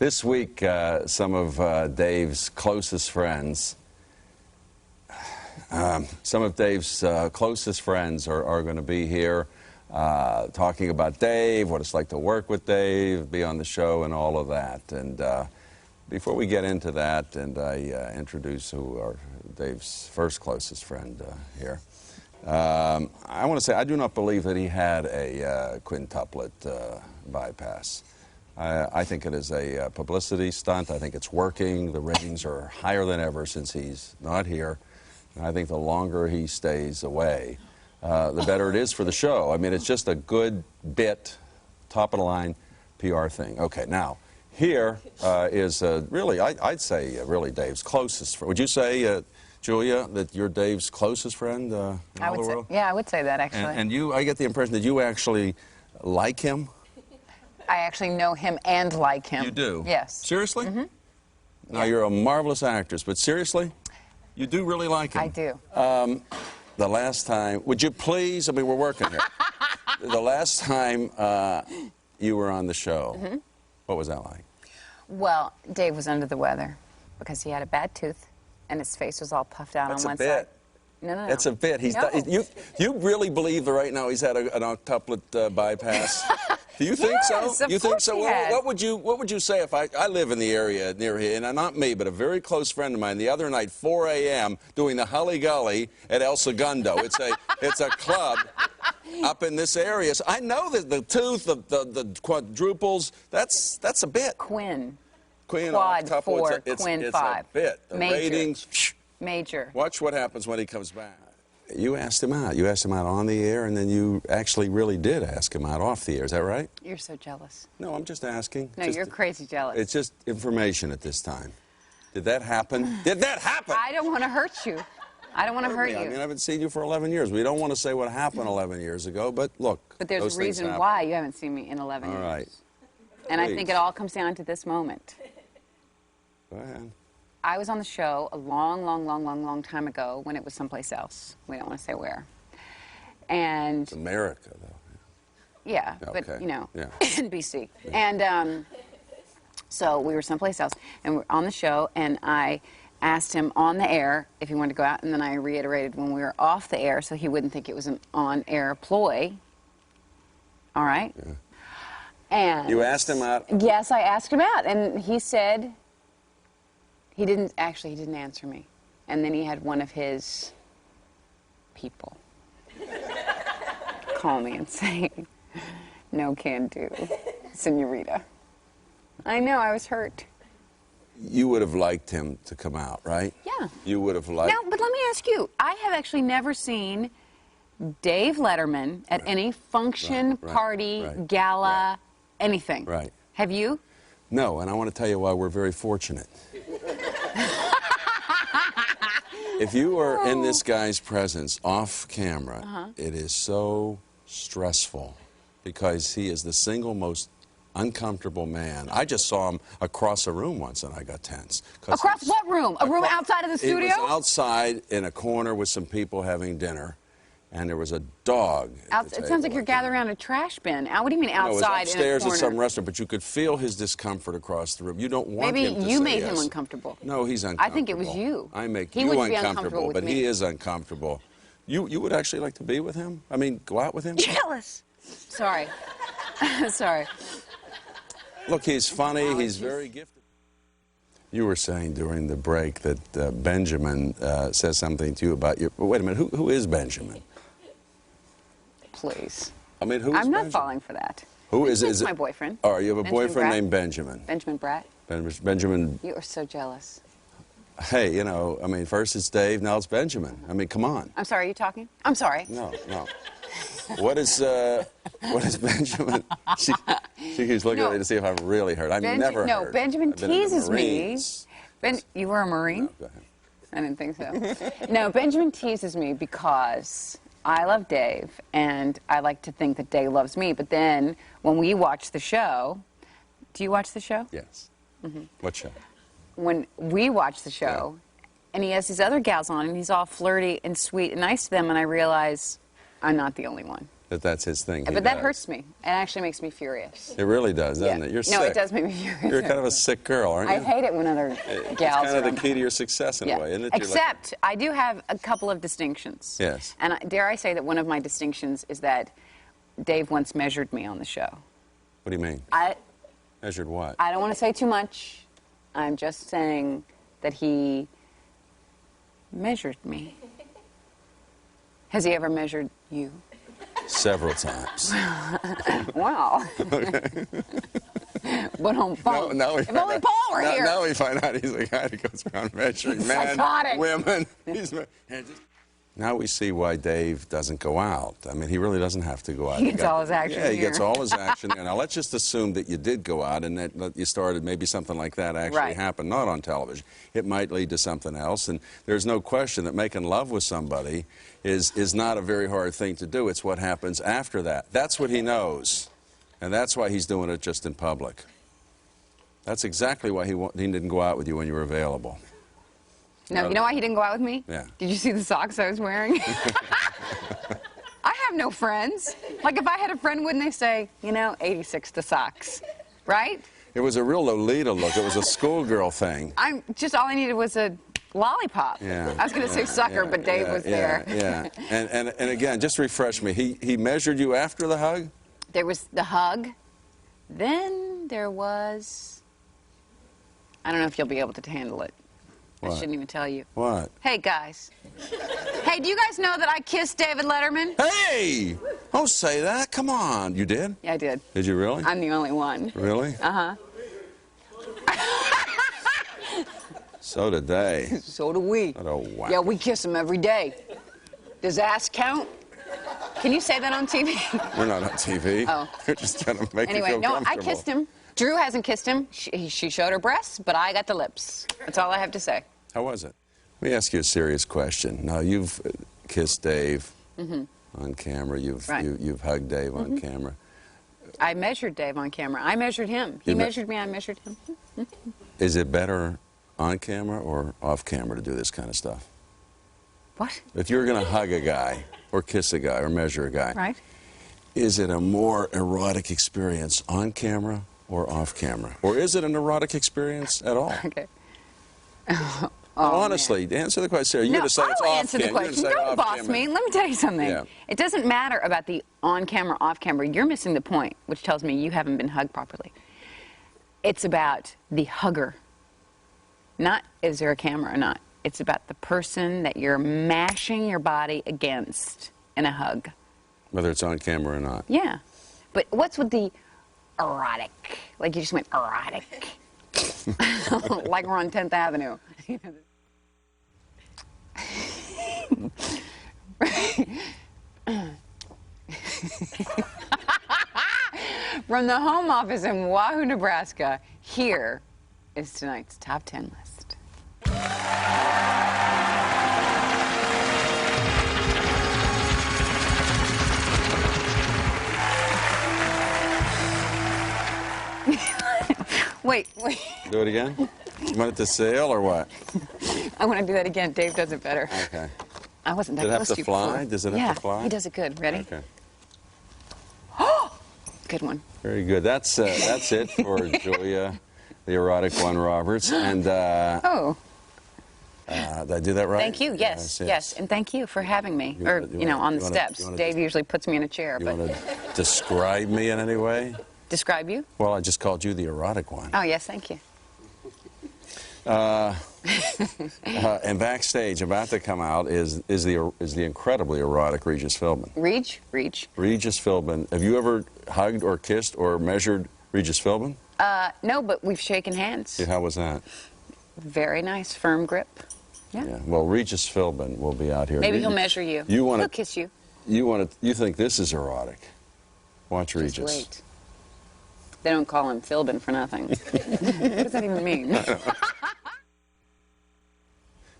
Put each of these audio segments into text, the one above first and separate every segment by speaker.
Speaker 1: This week, some of Dave's closest friends, are going to be here talking about Dave, what it's like to work with Dave, be on the show, and all of that. And before we get into that, and I introduce who are Dave's first closest friend here, I want to say I do not believe that he had a quintuplet bypass. I think it is a publicity stunt. I think it's working. The ratings are higher than ever since he's not here. And I think the longer he stays away, the better it is for the show. I mean, it's just a good bit, top of the line PR thing. Okay, now, here is really, I'd say, really Dave's closest friend. Would you say, Julia, that you're Dave's closest friend in all the world?
Speaker 2: Yeah, I would say that, actually.
Speaker 1: And you, I get the impression that you actually like him?
Speaker 2: I actually know him and like him.
Speaker 1: You do?
Speaker 2: Yes.
Speaker 1: Seriously? Mm-hmm. Now, you're a marvelous actress, but seriously? You do really like him?
Speaker 2: I do.
Speaker 1: The last time, would you please, I mean, we're working here. The last time you were on the show, what was that like?
Speaker 2: Well, Dave was under the weather because he had a bad tooth and his face was all puffed out on one side. No.
Speaker 1: It's a bit. You really believe that right now he's had an octuplet bypass? Do you think
Speaker 2: yes,
Speaker 1: so?
Speaker 2: Of
Speaker 1: you think
Speaker 2: course
Speaker 1: so?
Speaker 2: He
Speaker 1: Well,
Speaker 2: had.
Speaker 1: what would you say if I live in the area near here, and not me, but a very close friend of mine the other night, 4 a.m., doing the Hully Gully at El Segundo. It's a club up in this area. So I know that the tooth, the quadruples, that's a bit.
Speaker 2: Quad
Speaker 1: octuple,
Speaker 2: 4,
Speaker 1: it's
Speaker 2: quin
Speaker 1: it's
Speaker 2: 5.
Speaker 1: a bit. The
Speaker 2: Major.
Speaker 1: ratings.
Speaker 2: Major.
Speaker 1: Watch what happens when he comes back. You asked him out. You asked him out on the air, and then you actually really did ask him out off the air. Is that right?
Speaker 2: You're so jealous.
Speaker 1: No, I'm just asking.
Speaker 2: No, you're crazy jealous.
Speaker 1: It's just information at this time. Did that happen? Did that happen?
Speaker 2: I don't want to hurt you. I don't want to hurt you.
Speaker 1: I mean, I haven't seen you for 11 years. We don't want to say what happened 11 years ago, but look.
Speaker 2: But there's a reason why you haven't seen me in 11 years.
Speaker 1: All right.
Speaker 2: And I think it all comes down to this moment.
Speaker 1: Go ahead.
Speaker 2: I was on the show a long time ago when it was someplace else. We don't want to say where. And
Speaker 1: It's America, though.
Speaker 2: yeah,
Speaker 1: Okay.
Speaker 2: but, you know,
Speaker 1: Yeah.
Speaker 2: in BC. Yeah. And so we were someplace else, and we're on the show, and I asked him on the air if he wanted to go out, and then I reiterated when we were off the air so he wouldn't think it was an on-air ploy. All right?
Speaker 1: Yeah.
Speaker 2: And
Speaker 1: You asked him out?
Speaker 2: yes, I asked him out, and he said he didn't answer me. And then he had one of his people call me and say, "No can do, senorita." I know, I was hurt.
Speaker 1: You would have liked him to come out, right?
Speaker 2: Yeah.
Speaker 1: You would have liked...
Speaker 2: Now, but let me ask you, I have actually never seen Dave Letterman at any function, party, gala, anything.
Speaker 1: Right.
Speaker 2: Have you?
Speaker 1: No, and I want to tell you why we're very fortunate. If you are in this guy's presence off camera, it is so stressful because he is the single most uncomfortable man. I just saw him across a room once and I got tense.
Speaker 2: Across what room? A room outside of the studio?
Speaker 1: He was outside in a corner with some people having dinner, and there was a dog at the
Speaker 2: It sounds like
Speaker 1: table
Speaker 2: you're gathered around a trash bin. What do you mean outside
Speaker 1: No, it was
Speaker 2: in a
Speaker 1: upstairs
Speaker 2: corner?
Speaker 1: at some restaurant, but you could feel his discomfort across the room. You don't want
Speaker 2: Maybe
Speaker 1: him to
Speaker 2: you
Speaker 1: say
Speaker 2: made
Speaker 1: yes.
Speaker 2: him uncomfortable.
Speaker 1: No, he's uncomfortable.
Speaker 2: I think it was you.
Speaker 1: I make
Speaker 2: He
Speaker 1: you
Speaker 2: wouldn't be
Speaker 1: uncomfortable,
Speaker 2: uncomfortable with
Speaker 1: but
Speaker 2: me.
Speaker 1: he is uncomfortable. You would actually like to be with him? I mean, go out with him?
Speaker 2: Jealous. Sorry. Sorry.
Speaker 1: Look, he's funny. He's very gifted. You were saying during the break that Benjamin says something to you about your... Wait a minute. Who is Benjamin?
Speaker 2: Please.
Speaker 1: I mean, who is
Speaker 2: I'm not
Speaker 1: Benjamin?
Speaker 2: falling for that.
Speaker 1: Who is
Speaker 2: It's
Speaker 1: it?
Speaker 2: my boyfriend.
Speaker 1: Oh, you have a
Speaker 2: Benjamin
Speaker 1: boyfriend
Speaker 2: Bratt.
Speaker 1: named Benjamin.
Speaker 2: Benjamin Bratt.
Speaker 1: Benjamin...
Speaker 2: You are so jealous.
Speaker 1: Hey, you know, I mean, first it's Dave, now it's Benjamin. I mean, come on.
Speaker 2: I'm sorry, are you talking? I'm sorry.
Speaker 1: No. What is Benjamin? She keeps looking at me to see if I'm really hurt. I've never heard.
Speaker 2: No, Benjamin
Speaker 1: I've been in the
Speaker 2: teases me.
Speaker 1: Marines.
Speaker 2: You were a Marine?
Speaker 1: No, go ahead.
Speaker 2: I didn't think so. No, Benjamin teases me because I love Dave, and I like to think that Dave loves me. But then when we watch the show, do you watch the show?
Speaker 1: Yes. What show?
Speaker 2: When we watch the show, and he has these other gals on, and he's all flirty and sweet and nice to them, and I realize I'm not the only one.
Speaker 1: That's his thing.
Speaker 2: But that hurts me. It actually makes me furious.
Speaker 1: It really does, doesn't it? You're sick.
Speaker 2: No, it does make me furious.
Speaker 1: You're kind of a sick girl, aren't you?
Speaker 2: I hate it when other gals
Speaker 1: It's kind of the key to your success in a way, isn't it?
Speaker 2: Except I do have a couple of distinctions.
Speaker 1: Yes.
Speaker 2: And dare I say that one of my distinctions is that Dave once measured me on the show.
Speaker 1: What do you mean? Measured what?
Speaker 2: I don't want to say too much. I'm just saying that he measured me. Has he ever measured you?
Speaker 1: Several times.
Speaker 2: Wow. But on phone. If only Paul were here.
Speaker 1: Now we find out he's the guy that goes around measuring men, women. Now we see why Dave doesn't go out. I mean, he really doesn't have to go out.
Speaker 2: He gets all his action
Speaker 1: Yeah, he
Speaker 2: here.
Speaker 1: gets all his action there. Now, let's just assume that you did go out and that you started, maybe something like that actually happened, not on television. It might lead to something else, and there's no question that making love with somebody is not a very hard thing to do. It's what happens after that. That's what he knows, and that's why he's doing it just in public. That's exactly why he didn't go out with you when you were available.
Speaker 2: No, you know why he didn't go out with me?
Speaker 1: Yeah.
Speaker 2: Did you see the socks I was wearing? I have no friends. Like, if I had a friend, wouldn't they say, you know, 86 to socks, right?
Speaker 1: It was a real Lolita look. It was a schoolgirl thing.
Speaker 2: All I needed was a lollipop.
Speaker 1: Yeah.
Speaker 2: I was going to say sucker, but Dave was there.
Speaker 1: Yeah. And again, just refresh me. He measured you after the hug?
Speaker 2: There was the hug. Then there was... I don't know if you'll be able to handle it.
Speaker 1: What?
Speaker 2: I shouldn't even tell you.
Speaker 1: What?
Speaker 2: Hey, guys. Hey, do you guys know that I kissed David Letterman?
Speaker 1: Hey! Don't say that. Come on. You did?
Speaker 2: Yeah, I did.
Speaker 1: Did you really?
Speaker 2: I'm the only one.
Speaker 1: Really?
Speaker 2: Uh-huh.
Speaker 1: So did they.
Speaker 2: So do we.
Speaker 1: Oh, wow.
Speaker 2: Yeah, we kiss him every day. Does ass count? Can you say that on TV?
Speaker 1: We're not on TV.
Speaker 2: Oh.
Speaker 1: We're just trying to make you
Speaker 2: Anyway,
Speaker 1: feel
Speaker 2: no,
Speaker 1: comfortable.
Speaker 2: I kissed him. Drew hasn't kissed him. She showed her breasts, but I got the lips. That's all I have to say.
Speaker 1: How was it? Let me ask you a serious question. Now, you've kissed Dave on camera. You've hugged Dave on camera.
Speaker 2: I measured Dave on camera. I measured him. He measured me. I measured him.
Speaker 1: Is it better on camera or off camera to do this kind of stuff?
Speaker 2: What?
Speaker 1: If you're going to hug a guy or kiss a guy or measure a guy,
Speaker 2: Right.
Speaker 1: is it a more erotic experience on camera or off camera? Or is it an erotic experience at all?
Speaker 2: Okay.
Speaker 1: Honestly, answer the question. You're
Speaker 2: No,
Speaker 1: going to say it's
Speaker 2: I'll
Speaker 1: off
Speaker 2: answer the
Speaker 1: camera.
Speaker 2: question. Don't boss me. Let me tell you something.
Speaker 1: Yeah.
Speaker 2: It doesn't matter about the on-camera, off-camera. You're missing the point, which tells me you haven't been hugged properly. It's about the hugger. Not is there a camera or not. It's about the person that you're mashing your body against in a hug.
Speaker 1: Whether it's on camera or not.
Speaker 2: Yeah. But what's with the erotic? Like you just went erotic. Like we're on 10th Avenue. From the home office in Wahoo, Nebraska, here is tonight's Top 10 list. Wait.
Speaker 1: Do it again? You want it to sail or what?
Speaker 2: I want to do that again. Dave does it better.
Speaker 1: Okay.
Speaker 2: I wasn't that
Speaker 1: Does it have
Speaker 2: close
Speaker 1: to
Speaker 2: to you
Speaker 1: fly?
Speaker 2: before.
Speaker 1: Does it have to fly?
Speaker 2: Yeah, he does it good. Ready?
Speaker 1: Okay.
Speaker 2: Good one.
Speaker 1: Very good. That's it for Julia, the erotic one, Roberts. And did I do that right?
Speaker 2: Thank you. Yes. And thank you for having me. On the steps. Dave usually puts me in a chair.
Speaker 1: You
Speaker 2: But
Speaker 1: want to describe me in any way?
Speaker 2: describe you?
Speaker 1: Well, I just called you the erotic one.
Speaker 2: Oh, yes. Thank you.
Speaker 1: And Backstage, about to come out, is the incredibly erotic Regis Philbin.
Speaker 2: Regis
Speaker 1: Philbin. Have you ever hugged or kissed or measured Regis Philbin?
Speaker 2: No, but we've shaken hands.
Speaker 1: Yeah, how was that?
Speaker 2: Very nice, firm grip. Yeah.
Speaker 1: Well, Regis Philbin will be out here.
Speaker 2: Maybe he'll measure you. He'll kiss you.
Speaker 1: You think this is erotic? Watch Regis.
Speaker 2: Just wait. They don't call him Philbin for nothing. What does that even mean?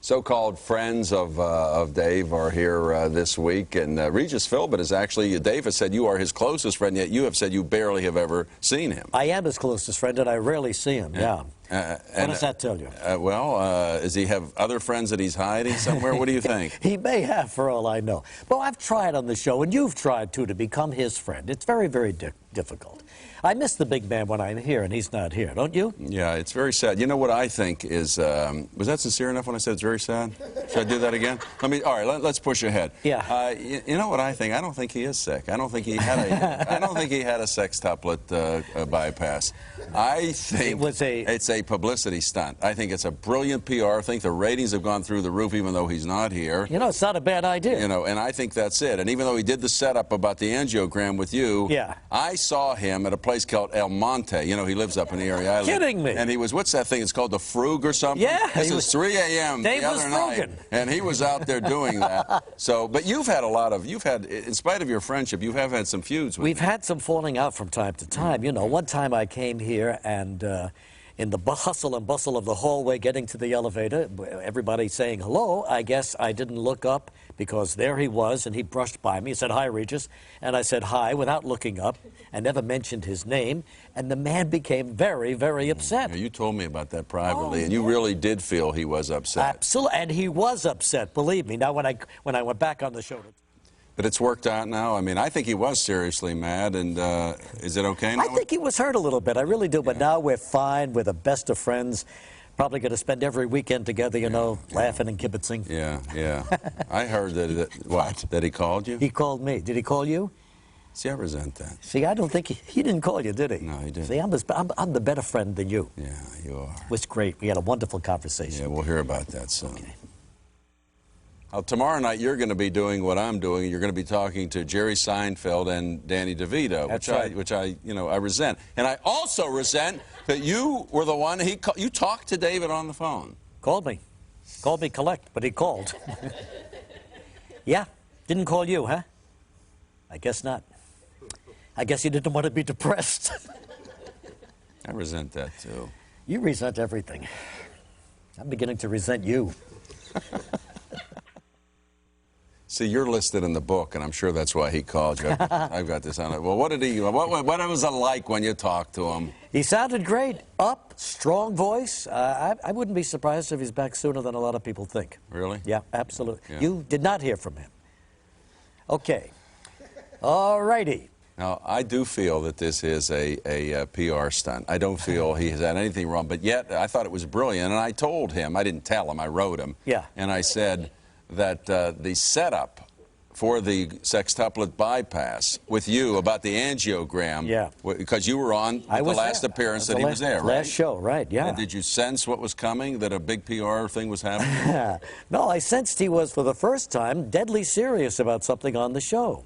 Speaker 1: So-called friends of Dave are here this week, and Regis Philbin is actually, Dave has said you are his closest friend, yet you have said you barely have ever seen him.
Speaker 3: I am his closest friend, and I rarely see him, yeah. What does that tell you?
Speaker 1: Does he have other friends that he's hiding somewhere? What do you think?
Speaker 3: He may have, for all I know. But I've tried on the show, and you've tried, too, to become his friend. It's very, very difficult. I miss the big man when I'm here, and he's not here, don't you?
Speaker 1: Yeah, it's very sad. You know what I think is, was that sincere enough when I said it's very sad? Should I do that again? All right, let's push ahead.
Speaker 3: Yeah.
Speaker 1: You know what I think? I don't think he is sick. I don't think he had I don't think he had a sextuplet bypass. I think it's a publicity stunt. I think it's a brilliant PR. I think the ratings have gone through the roof, even though he's not here.
Speaker 3: You know, it's not a bad idea.
Speaker 1: You know, and I think that's it. And even though he did the setup about the angiogram with you,
Speaker 3: yeah.
Speaker 1: I saw him at a place called El Monte. You know, he lives up in the area I live.
Speaker 3: Kidding me.
Speaker 1: And he was, what's that thing? It's called the Frug or something?
Speaker 3: Yeah.
Speaker 1: This is 3 a.m. the other night. And he was out there doing that. So, but you've had in spite of your friendship, you have had some feuds with
Speaker 3: We've had some falling out from time to time. You know, one time I came here and in the hustle and bustle of the hallway getting to the elevator, everybody saying hello, I guess I didn't look up because there he was and he brushed by me. He said, "Hi, Regis." And I said hi without looking up and never mentioned his name. And the man became very, very upset.
Speaker 1: Yeah, you told me about that privately, and you really did feel he was upset.
Speaker 3: Absolutely, and he was upset, believe me. Now, when I went back on the show...
Speaker 1: But it's worked out now. I mean, I think he was seriously mad, and is it okay now?
Speaker 3: I think he was hurt a little bit. I really do. But now we're fine. We're the best of friends. Probably going to spend every weekend together, you know, laughing and kibitzing.
Speaker 1: Yeah. I heard that he called you?
Speaker 3: He called me. Did he call you?
Speaker 1: See, I resent that.
Speaker 3: See, I don't think he didn't call you, did he?
Speaker 1: No, he didn't.
Speaker 3: See, I'm the better friend than you.
Speaker 1: Yeah, you are.
Speaker 3: It was great. We had a wonderful conversation.
Speaker 1: Yeah, we'll hear about that soon.
Speaker 3: Okay.
Speaker 1: Tomorrow night, you're going to be doing what I'm doing. You're going to be talking to Jerry Seinfeld and Danny DeVito, which I resent. And I also resent that you were the one you talked to David on the phone.
Speaker 3: Called me collect, but he called. Yeah, didn't call you, huh? I guess not. I guess you didn't want to be depressed.
Speaker 1: I resent that too.
Speaker 3: You resent everything. I'm beginning to resent you.
Speaker 1: See, you're listed in the book, and I'm sure that's why he called you. I've got this on it. Well, what was it like when you talked to him?
Speaker 3: He sounded great. Up, strong voice. I wouldn't be surprised if he's back sooner than a lot of people think.
Speaker 1: Really?
Speaker 3: Yeah, absolutely.
Speaker 1: Yeah.
Speaker 3: You did not hear from him. Okay. All righty.
Speaker 1: Now, I do feel that this is a PR stunt. I don't feel he has had anything wrong, but yet I thought it was brilliant, and I told him, I didn't tell him, I wrote him.
Speaker 3: Yeah.
Speaker 1: And I said that the setup for the sextuplet bypass with you about the angiogram,
Speaker 3: yeah,
Speaker 1: because you were on the last appearance that he was there, right?
Speaker 3: Last show, right, yeah.
Speaker 1: And did you sense what was coming, that a big PR thing was happening?
Speaker 3: No, I sensed he was, for the first time, deadly serious about something on the show.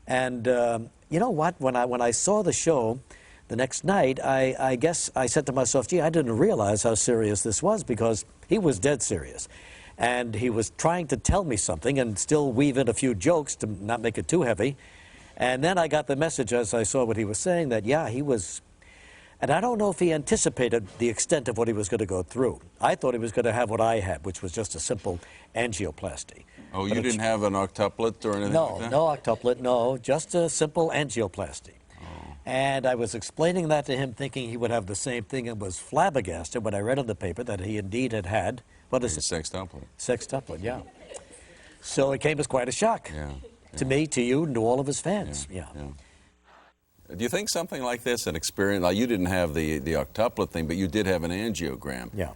Speaker 3: And you know what? When I saw the show the next night, I guess I said to myself, gee, I didn't realize how serious this was, because he was dead serious. And he was trying to tell me something and still weave in a few jokes to not make it too heavy. And then I got the message as I saw what he was saying that, yeah, he was... And I don't know if he anticipated the extent of what he was going to go through. I thought he was going to have what I had, which was just a simple angioplasty.
Speaker 1: Oh, you didn't have an octuplet or anything like that?
Speaker 3: No octuplet, no, just a simple angioplasty. Oh. And I was explaining that to him, thinking he would have the same thing, and was flabbergasted when I read in the paper that he indeed had, what is it?
Speaker 1: Sextuplet.
Speaker 3: Sextuplet, yeah. So it came as quite a shock.
Speaker 1: Yeah.
Speaker 3: To me, to you, and to all of his fans. Yeah.
Speaker 1: Do you think something like this, an experience, like you didn't have the octuplet thing, but you did have an angiogram.
Speaker 3: Yeah.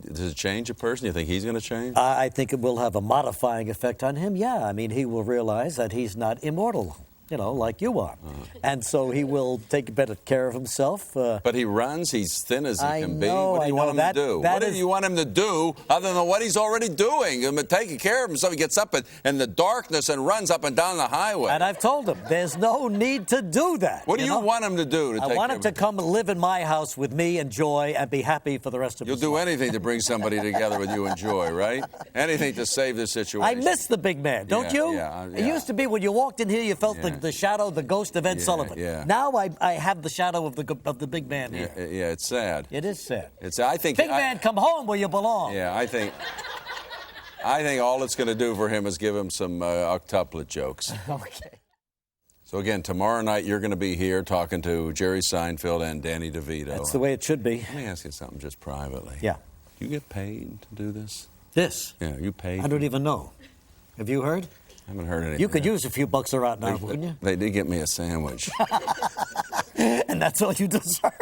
Speaker 1: Does it change a person? Do you think he's going to change?
Speaker 3: I think it will have a modifying effect on him, yeah. I mean, he will realize that he's not immortal, you know, like you are. And so he will take better care of himself.
Speaker 1: But he runs, he's thin as he can be.
Speaker 3: Know,
Speaker 1: what do you want him to do? What do you want him to do other than what he's already doing? I mean, taking care of himself. He gets up in the darkness and runs up and down the highway.
Speaker 3: And I've told him, there's no need to do that.
Speaker 1: What do you want him to do?
Speaker 3: I want him to come and live in my house with me and Joy and be happy for the rest of his life.
Speaker 1: You'll do anything to bring somebody together with you and Joy, right? Anything to save this situation.
Speaker 3: I miss the big man, don't you?
Speaker 1: Yeah.
Speaker 3: It used to be when you walked in here, you felt the shadow, the ghost of Ed Sullivan.
Speaker 1: Yeah.
Speaker 3: Now I have the shadow of the big man here.
Speaker 1: Yeah, it's sad.
Speaker 3: It is sad.
Speaker 1: I think
Speaker 3: big man, come home where you belong.
Speaker 1: Yeah, I think all it's going to do for him is give him some octuplet jokes.
Speaker 3: Okay.
Speaker 1: So again, tomorrow night you're going to be here talking to Jerry Seinfeld and Danny DeVito.
Speaker 3: That's the way it should be.
Speaker 1: Let me ask you something just privately.
Speaker 3: Yeah.
Speaker 1: Do you get paid to do this?
Speaker 3: This?
Speaker 1: Yeah, you paid?
Speaker 3: I don't even know. Have you heard?
Speaker 1: I haven't heard anything.
Speaker 3: You could use a few bucks around now, wouldn't you?
Speaker 1: They did get me a sandwich.
Speaker 3: And that's all you deserve.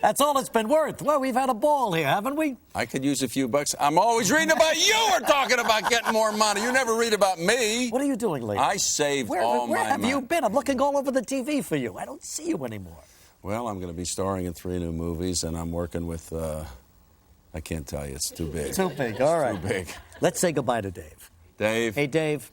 Speaker 3: That's all it's been worth. Well, we've had a ball here, haven't we?
Speaker 1: I could use a few bucks. I'm always reading about you or talking about getting more money. You never read about me.
Speaker 3: What are you doing lately?
Speaker 1: I saved all my money.
Speaker 3: Where have you been? I'm looking all over the TV for you. I don't see you anymore.
Speaker 1: Well, I'm going to be starring in 3 new movies, and I'm working with, I can't tell you, it's too big.
Speaker 3: Too big, all right.
Speaker 1: Too big.
Speaker 3: Let's say goodbye to Dave.
Speaker 1: Dave?
Speaker 3: Hey, Dave.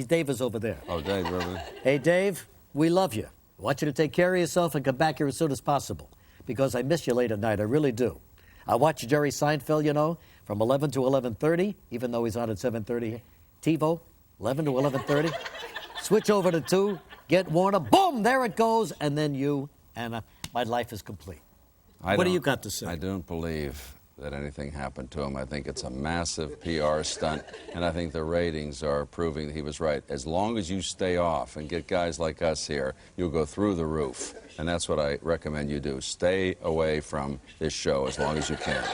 Speaker 3: Dave is over there.
Speaker 1: Oh, Dave, really?
Speaker 3: Hey, Dave, we love you. I want you to take care of yourself and come back here as soon as possible, because I miss you late at night. I really do. I watch Jerry Seinfeld, you know, from 11 to 11:30, even though he's on at 7:30. TiVo, 11 to 11:30. Switch over to 2, get Warner, boom, there it goes, and then you, and my life is complete. What do you got to say?
Speaker 1: I don't believe that anything happened to him. I think it's a massive PR stunt, and I think the ratings are proving that he was right. As long as you stay off and get guys like us here, you'll go through the roof. And that's what I recommend you do. Stay away from this show as long as you can.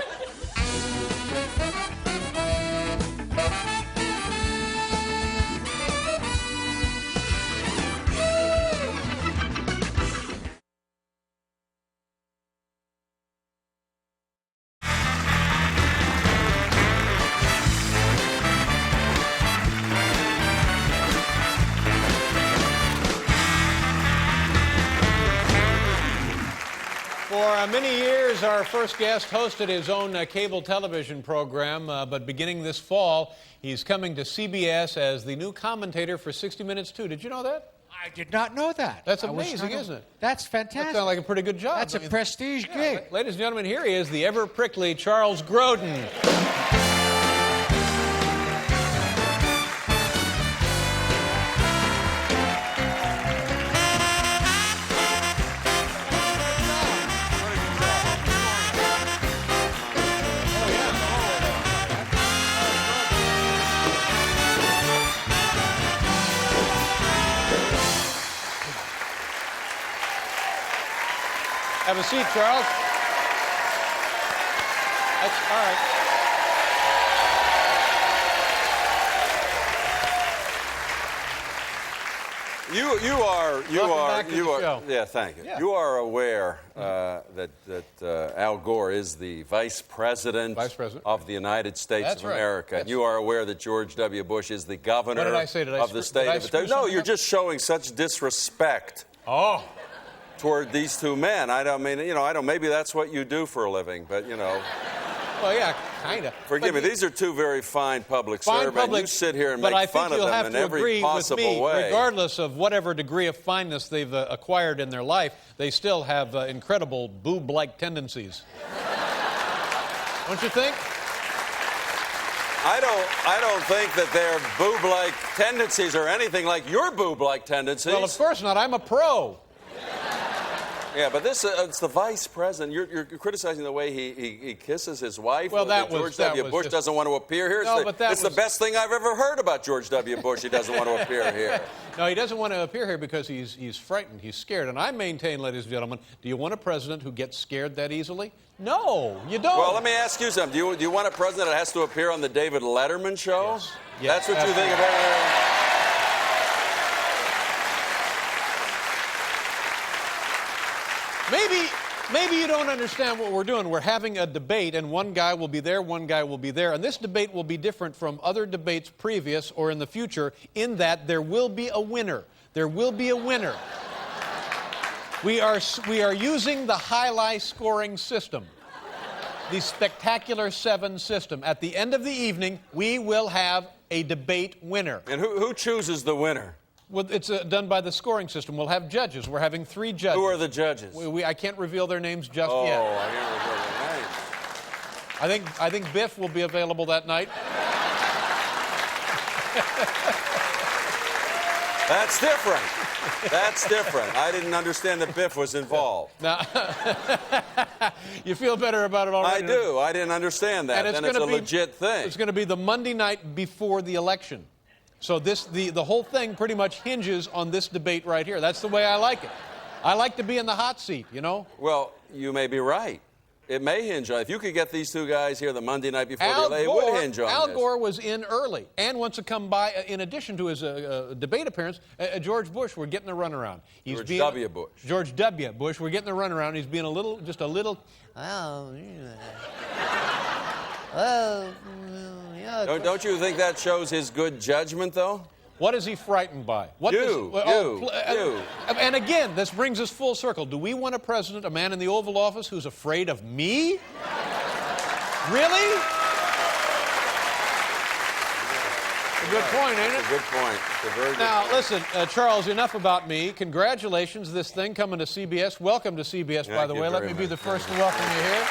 Speaker 4: For many years, our first guest hosted his own cable television program, but beginning this fall, he's coming to CBS as the new commentator for 60 Minutes 2. Did you know that?
Speaker 5: I did not know that.
Speaker 4: That's amazing, isn't it?
Speaker 5: That's fantastic.
Speaker 4: That sounds like a pretty good job.
Speaker 5: That's a prestige gig.
Speaker 4: Ladies and gentlemen, here he is, the ever-prickly Charles Grodin. Have a seat, Charles. That's all right.
Speaker 1: Yeah, thank you.
Speaker 4: Yeah.
Speaker 1: You are aware that Al Gore is the vice president of the United States
Speaker 4: That's
Speaker 1: of
Speaker 4: right.
Speaker 1: America.
Speaker 4: Yes.
Speaker 1: You are aware that George W. Bush is the governor
Speaker 4: What did I say?
Speaker 1: of the state of
Speaker 4: screw
Speaker 1: No,
Speaker 4: something
Speaker 1: you're
Speaker 4: up?
Speaker 1: just showing such disrespect.
Speaker 4: Oh.
Speaker 1: Toward these two men. I don't mean, maybe that's what you do for a living, but,
Speaker 4: Well, yeah, kind of.
Speaker 1: Forgive me, these are two very fine public servants. You sit here and make fun of them in every possible way.
Speaker 4: Regardless of whatever degree of fineness they've acquired in their life, they still have incredible boob-like tendencies. Don't you think?
Speaker 1: I don't think that their boob-like tendencies are anything like your boob-like tendencies.
Speaker 4: Well, of course not. I'm a pro.
Speaker 1: Yeah, but it's the vice president. You're criticizing the way he kisses his wife.
Speaker 4: Well,
Speaker 1: George W. Bush doesn't want to appear here. It's the best thing I've ever heard about George W. Bush. He doesn't want to appear here.
Speaker 4: No, he doesn't want to appear here because he's frightened. He's scared. And I maintain, ladies and gentlemen, do you want a president who gets scared that easily? No, you don't.
Speaker 1: Well, let me ask you something. Do you want a president that has to appear on the David Letterman show?
Speaker 4: Yes. Yes,
Speaker 1: that's what you think about.
Speaker 4: Maybe you don't understand what we're doing. We're having a debate, and one guy will be there, one guy will be there. And this debate will be different from other debates previous or in the future in that there will be a winner. There will be a winner. We are using the highlight scoring system, the Spectacular 7 system. At the end of the evening, we will have a debate winner.
Speaker 1: And who chooses the winner?
Speaker 4: Well, it's done by the scoring system. We'll have judges. We're having 3 judges.
Speaker 1: Who are the judges?
Speaker 4: I can't reveal their names just
Speaker 1: Oh,
Speaker 4: yet.
Speaker 1: I can't reveal their names.
Speaker 4: I think Biff will be available that night.
Speaker 1: That's different. That's different. I didn't understand that Biff was involved.
Speaker 4: Now, you feel better about it already?
Speaker 1: I do. I didn't understand that.
Speaker 4: And
Speaker 1: it's a legit thing.
Speaker 4: It's going to be the Monday night before the election. So the whole thing pretty much hinges on this debate right here. That's the way I like it. I like to be in the hot seat, you know?
Speaker 1: Well, you may be right. It may hinge on, if you could get these two guys here the Monday night before
Speaker 4: Al
Speaker 1: it
Speaker 4: Gore,
Speaker 1: would hinge on
Speaker 4: Al
Speaker 1: this.
Speaker 4: Gore was in early and wants to come by, in addition to his debate appearance, George Bush, we're getting the runaround.
Speaker 1: George W. Bush.
Speaker 4: George W. Bush, we're getting the runaround. He's being just a little,
Speaker 1: Don't you think that shows his good judgment, though?
Speaker 4: What is he frightened by? What
Speaker 1: You.
Speaker 4: And again, this brings us full circle. Do we want a president, a man in the Oval Office, who's afraid of me? Really? A good point, ain't it?
Speaker 1: A good point. It's a very good
Speaker 4: Now,
Speaker 1: point.
Speaker 4: listen, Charles, enough about me. Congratulations, this thing coming to CBS. Welcome to CBS, by the
Speaker 1: you
Speaker 4: way. Let
Speaker 1: very
Speaker 4: me be
Speaker 1: much.
Speaker 4: the first to welcome you here.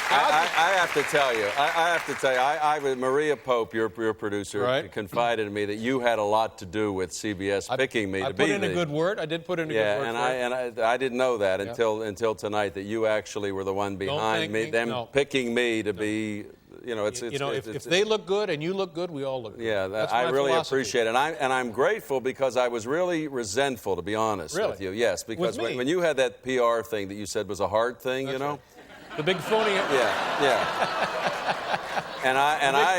Speaker 1: I have to tell you, Maria Pope, your producer,
Speaker 4: Right.
Speaker 1: confided in me that you had a lot to do with CBS picking me
Speaker 4: I
Speaker 1: to
Speaker 4: put
Speaker 1: be
Speaker 4: in a good word. I did put in a good word.
Speaker 1: and I didn't know that until tonight, that you actually were the one behind
Speaker 4: thank me.
Speaker 1: them
Speaker 4: No.
Speaker 1: picking me to be,
Speaker 4: If they look good and you look good, we all look good.
Speaker 1: Yeah,
Speaker 4: That's
Speaker 1: I
Speaker 4: my
Speaker 1: really
Speaker 4: philosophy.
Speaker 1: appreciate it. And I'm grateful, because I was really resentful, to be honest
Speaker 4: Really?
Speaker 1: with you. Yes, because
Speaker 4: With me?
Speaker 1: when you had that PR thing that you said was a hard thing, you know?
Speaker 4: right. The big phony.
Speaker 1: Yeah. And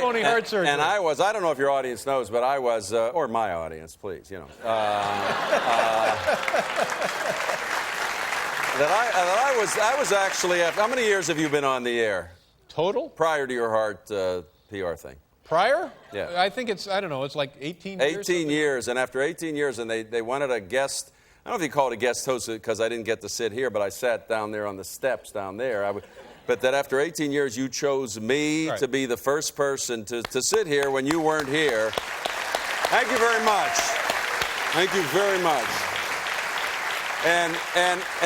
Speaker 4: phony heart surgery.
Speaker 1: And I don't know if your audience knows, but I was, or my audience, please, that I was actually, how many years have you been on the air?
Speaker 4: Total?
Speaker 1: Prior to your heart PR thing?
Speaker 4: Prior?
Speaker 1: Yeah.
Speaker 4: I think it's like 18 years.
Speaker 1: 18 years, and after 18 years, and they wanted a guest. I don't know if you call it a guest host, because I didn't get to sit here, but I sat down there on the steps down there. But that after 18 years, you chose me
Speaker 4: Right.
Speaker 1: to be the first person to sit here when you weren't here. Thank you very much. Thank you very much. And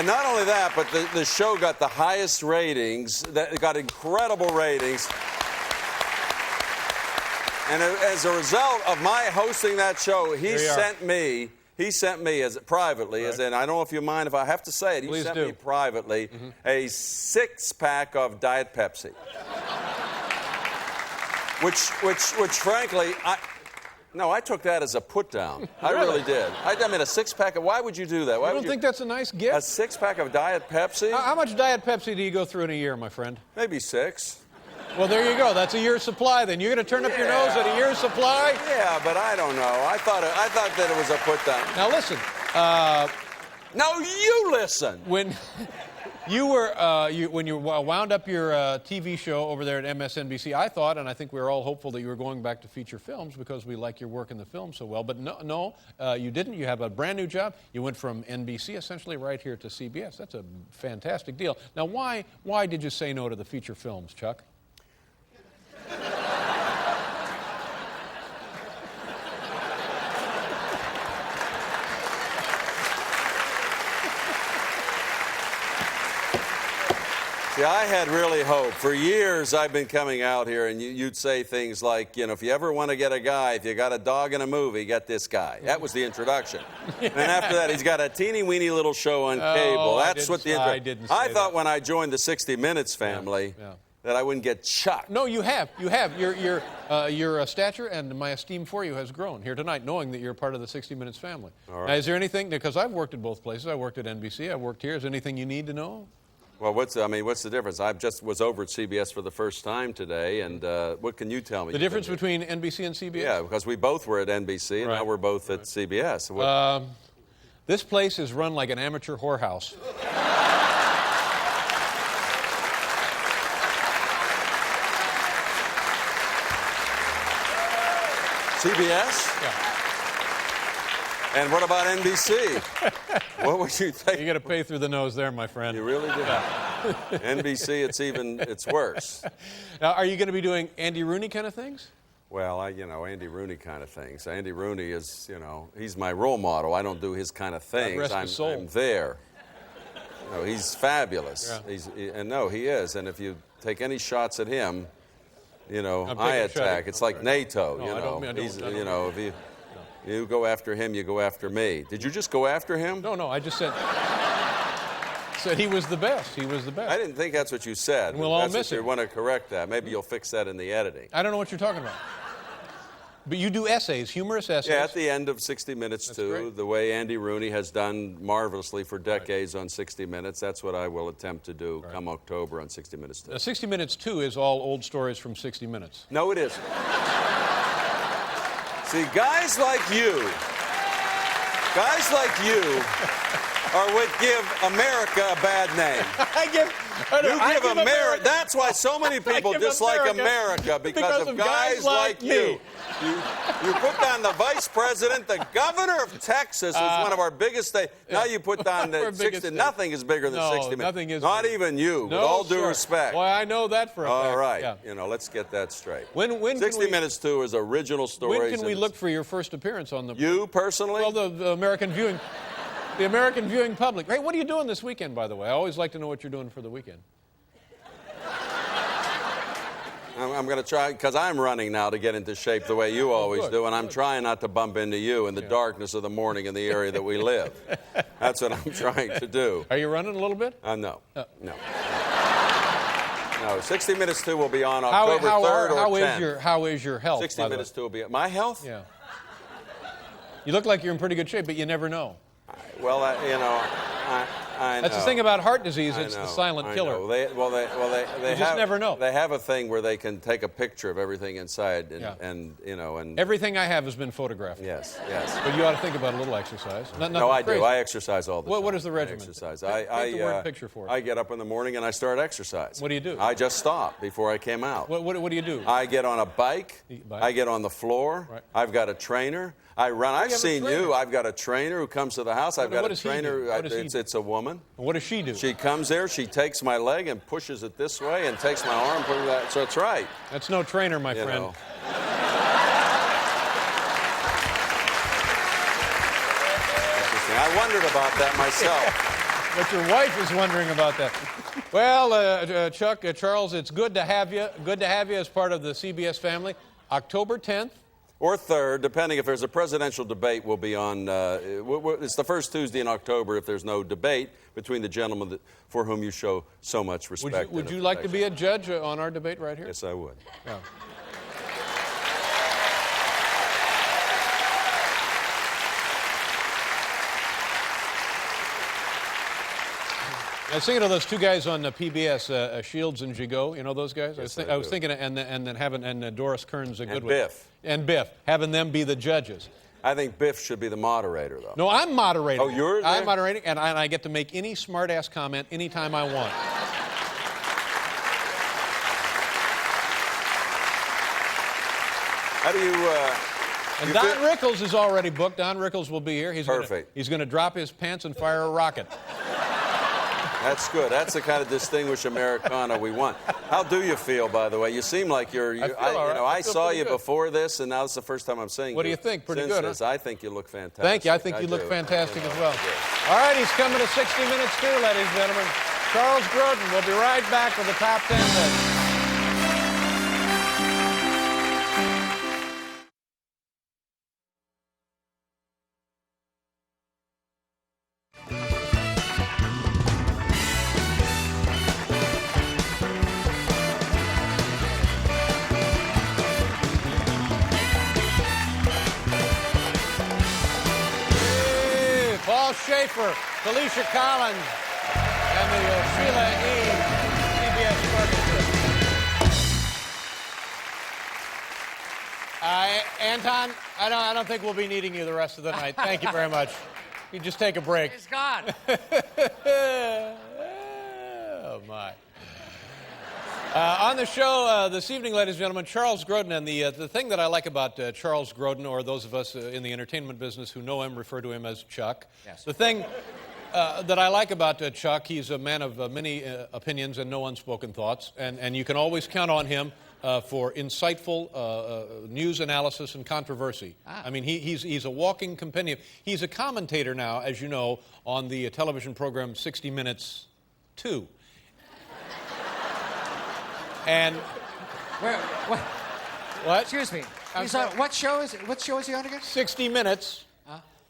Speaker 1: not only that, but the show got the highest ratings. That got incredible ratings. And as a result of my hosting that show, he sent me as privately,
Speaker 4: Right.
Speaker 1: as in, I don't know if you mind if I have to say it, he
Speaker 4: Please
Speaker 1: sent
Speaker 4: do.
Speaker 1: me privately a 6-pack of Diet Pepsi. which frankly, I took that as a put down. I really did. I mean, a 6-pack of, why would you do that? Why
Speaker 4: You
Speaker 1: would
Speaker 4: don't think that's a nice gift?
Speaker 1: a 6-pack of Diet Pepsi?
Speaker 4: How much Diet Pepsi do you go through in a year, my friend?
Speaker 1: Maybe 6.
Speaker 4: Well, there you go. That's a year's supply. Then you're going to turn up your nose at a year's supply?
Speaker 1: Yeah, but I don't know. I thought that it was a put down.
Speaker 4: Now listen.
Speaker 1: No, you listen.
Speaker 4: When you wound up your TV show over there at MSNBC, I thought, and I think we were all hopeful that you were going back to feature films because we like your work in the film so well. But no, you didn't. You have a brand new job. You went from NBC essentially right here to CBS. That's a fantastic deal. Now, why did you say no to the feature films, Chuck?
Speaker 1: See, I had really hoped. For years, I've been coming out here, and you'd say things like, if you ever want to get a guy, if you got a dog in a movie, get this guy. That was the introduction. And after that, he's got a teeny-weeny little show on cable. That's what the
Speaker 4: I
Speaker 1: intro.
Speaker 4: didn't say
Speaker 1: I thought
Speaker 4: that.
Speaker 1: when I joined the 60 Minutes family that I wouldn't get chucked.
Speaker 4: No, you have. Your stature and my esteem for you has grown here tonight, knowing that you're part of the 60 Minutes family.
Speaker 1: All right.
Speaker 4: Now, is there anything, because I've worked at both places. I worked at NBC. I worked here. Is there anything you need to know?
Speaker 1: Well, what's the difference? I just was over at CBS for the first time today, and what can you tell me?
Speaker 4: The difference between NBC and CBS?
Speaker 1: Yeah, because we both were at NBC, and
Speaker 4: Right.
Speaker 1: now we're both at CBS.
Speaker 4: This place is run like an amateur whorehouse.
Speaker 1: CBS?
Speaker 4: Yeah.
Speaker 1: And what about NBC? What would you think?
Speaker 4: You got to pay through the nose there, my friend.
Speaker 1: You really do. NBC, it's worse.
Speaker 4: Now, are you going to be doing Andy Rooney kind of things?
Speaker 1: Well, Andy Rooney kind of things. Andy Rooney is, he's my role model. I don't do his kind of things.
Speaker 4: rest his soul.
Speaker 1: I'm there. He's fabulous.
Speaker 4: Yeah.
Speaker 1: He is. And if you take any shots at him, I
Speaker 4: taking a shot
Speaker 1: attack.
Speaker 4: at-
Speaker 1: It's like NATO.
Speaker 4: No, I don't-
Speaker 1: He's,
Speaker 4: I don't-
Speaker 1: if you go after him, you go after me. Did you just go after him?
Speaker 4: No, I just said... Said he was the best. He was the best.
Speaker 1: I didn't think that's what you said.
Speaker 4: We'll all
Speaker 1: That's
Speaker 4: miss
Speaker 1: what you
Speaker 4: him.
Speaker 1: want to correct that. Maybe you'll fix that in the editing.
Speaker 4: I don't know what you're talking about. But you do essays, humorous essays.
Speaker 1: Yeah, at the end of 60 Minutes,
Speaker 4: That's
Speaker 1: too,
Speaker 4: great.
Speaker 1: the way Andy Rooney has done marvelously for decades on 60 Minutes, that's what I will attempt to do come October on 60 Minutes, too.
Speaker 4: 60 Minutes 2 is all old stories from 60 Minutes.
Speaker 1: No, it isn't. See, guys like you are what give America a bad name. You give America. That's why so many people dislike America because of guys like you. You put down the vice president, the governor of Texas was one of our biggest states. Now you put down the 60. Nothing is bigger than 60 Minutes.
Speaker 4: Nothing is
Speaker 1: Not
Speaker 4: bigger.
Speaker 1: even you, with
Speaker 4: No,
Speaker 1: all due
Speaker 4: sir.
Speaker 1: respect.
Speaker 4: Well, I know that for a fact.
Speaker 1: All right.
Speaker 4: Yeah.
Speaker 1: You know, let's get that straight.
Speaker 4: When
Speaker 1: 60
Speaker 4: can we,
Speaker 1: Minutes 2 is original stories.
Speaker 4: When can we
Speaker 1: and
Speaker 4: look for your first appearance on the...
Speaker 1: You personally?
Speaker 4: Well, the American viewing... The American viewing public. Hey, what are you doing this weekend, by the way? I always like to know what you're doing for the weekend.
Speaker 1: I'm going to try, because I'm running now to get into shape the way you always do, and I'm trying not to bump into you in the darkness of the morning in the area that we live. That's what I'm trying to do.
Speaker 4: Are you running a little bit?
Speaker 1: No. No. No, 60 Minutes 2 will be on October 3rd or 10th.
Speaker 4: How is your health,
Speaker 1: 60
Speaker 4: by the
Speaker 1: Minutes
Speaker 4: way?
Speaker 1: 2 will be... My health?
Speaker 4: Yeah. You look like you're in pretty good shape, but you never know.
Speaker 1: Well, you know, I know.
Speaker 4: That's the thing about heart disease. It's the
Speaker 1: I
Speaker 4: silent
Speaker 1: know.
Speaker 4: killer.
Speaker 1: They
Speaker 4: just never know.
Speaker 1: They have a thing where they can take a picture of everything inside, and you know, and
Speaker 4: Everything I have has been photographed.
Speaker 1: yes.
Speaker 4: But you ought to think about a little exercise.
Speaker 1: No, I do. I exercise all the time.
Speaker 4: What is the regimen?
Speaker 1: I exercise.
Speaker 4: Paint the word picture for us.
Speaker 1: I get up in the morning and I start exercise.
Speaker 4: What do you do?
Speaker 1: I just stop before I came out.
Speaker 4: What do you do?
Speaker 1: I get on a bike.
Speaker 4: Bike.
Speaker 1: I get on the floor.
Speaker 4: Right.
Speaker 1: I've got a trainer. I run. I've
Speaker 4: have a
Speaker 1: seen
Speaker 4: trainer?
Speaker 1: you. I've got a trainer who comes to the house. I've got
Speaker 4: what
Speaker 1: a
Speaker 4: does he do?
Speaker 1: trainer.
Speaker 4: What does he do?
Speaker 1: It's a woman.
Speaker 4: What does she do?
Speaker 1: She comes there. She takes my leg and pushes it this way, and takes my arm. Pushes that. So it's right.
Speaker 4: That's no trainer, my
Speaker 1: You
Speaker 4: friend.
Speaker 1: know. Interesting. I wondered about that myself.
Speaker 4: But your wife is wondering about that. Well, Chuck, Charles, it's good to have you. Good to have you as part of the CBS family. October 10th.
Speaker 1: Or 3rd, depending if there's a presidential debate, we'll be on. It's the first Tuesday in October if there's no debate between the gentlemen for whom you show so much respect.
Speaker 4: Would
Speaker 1: and
Speaker 4: you like to
Speaker 1: affection.
Speaker 4: be a judge on our debate right here?
Speaker 1: Yes, I would.
Speaker 4: Yeah. I was thinking of those two guys on PBS, Shields and Gigot. You know those guys?
Speaker 1: Yes,
Speaker 4: I was thinking, and then having Doris Kearns Goodwin.
Speaker 1: Biff.
Speaker 4: And Biff, having them be the judges.
Speaker 1: I think Biff should be the moderator, though.
Speaker 4: No, I'm moderating.
Speaker 1: Oh, you're there?
Speaker 4: I'm moderating, and I get to make any smart-ass comment anytime I want.
Speaker 1: How do you?
Speaker 4: And
Speaker 1: you
Speaker 4: Don
Speaker 1: feel-
Speaker 4: Rickles is already booked. Don Rickles will be here.
Speaker 1: Perfect.
Speaker 4: He's going to drop his pants and fire a rocket.
Speaker 1: That's good. That's the kind of distinguished Americana we want. How do you feel, by the way? You seem like you're.
Speaker 4: I feel all right.
Speaker 1: I
Speaker 4: I feel
Speaker 1: saw
Speaker 4: pretty
Speaker 1: you
Speaker 4: good.
Speaker 1: before this, and now it's the first time I'm seeing you.
Speaker 4: What do you think? Pretty
Speaker 1: Since
Speaker 4: good, huh?
Speaker 1: this. I think you look fantastic.
Speaker 4: Thank you. I think you look
Speaker 1: do.
Speaker 4: fantastic
Speaker 1: You know,
Speaker 4: as well.
Speaker 1: I do.
Speaker 4: All right, he's coming to 60 Minutes too, ladies and gentlemen. Charles Grodin. We'll be right back with the top 10 list. Hey, Paul Schaefer, Felicia Collins, and the Sheila E. CBS Orchestra. Anton, I don't think we'll be needing you the rest of the night. Thank you very much. You just take a break.
Speaker 5: Praise God.
Speaker 4: Oh, my. On the show this evening, ladies and gentlemen, Charles Grodin. And the thing that I like about Charles Grodin, or those of us in the entertainment business who know him refer to him as Chuck.
Speaker 5: Yes.
Speaker 4: The thing that I like about Chuck, he's a man of many opinions and no unspoken thoughts. And you can always count on him for insightful news analysis and controversy. I mean, he's a walking compendium. He's a commentator now, as you know, on the television program 60 Minutes 2. And what?
Speaker 5: Excuse me.
Speaker 4: I'm
Speaker 5: He's on,
Speaker 4: sorry.
Speaker 5: what show is he on again?
Speaker 4: 60 Minutes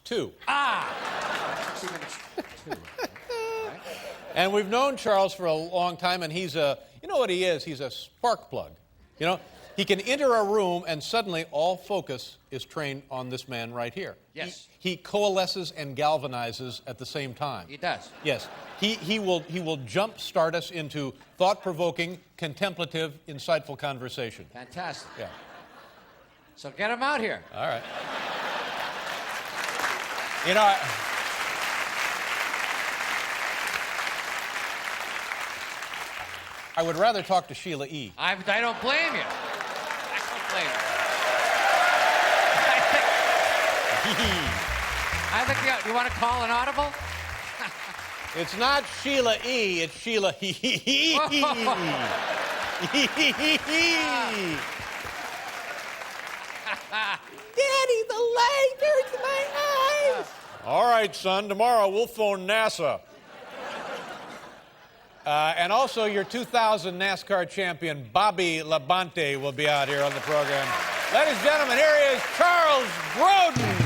Speaker 4: 2.
Speaker 5: 60 Minutes. Two. Right.
Speaker 4: And we've known Charles for a long time, and he's a, you know what he is? He's a spark plug. You know, he can enter a room and suddenly all focus is trained on this man right here.
Speaker 5: Yes.
Speaker 4: He coalesces and galvanizes at the same time.
Speaker 5: He does.
Speaker 4: Yes. He will jump start us into thought-provoking, contemplative, insightful conversation.
Speaker 5: Fantastic.
Speaker 4: Yeah.
Speaker 5: So get him out here.
Speaker 4: All right. You know, I would rather talk to Sheila E.
Speaker 5: I don't blame you. I don't blame you. I think you want to call an audible?
Speaker 4: It's not Sheila E. It's Sheila E. Daddy, the light hurts my eyes. All right, son. Tomorrow we'll phone NASA. And also, your 2000 NASCAR champion, Bobby Labonte, will be out here on the program. Ladies and gentlemen, here is Charles Grodin.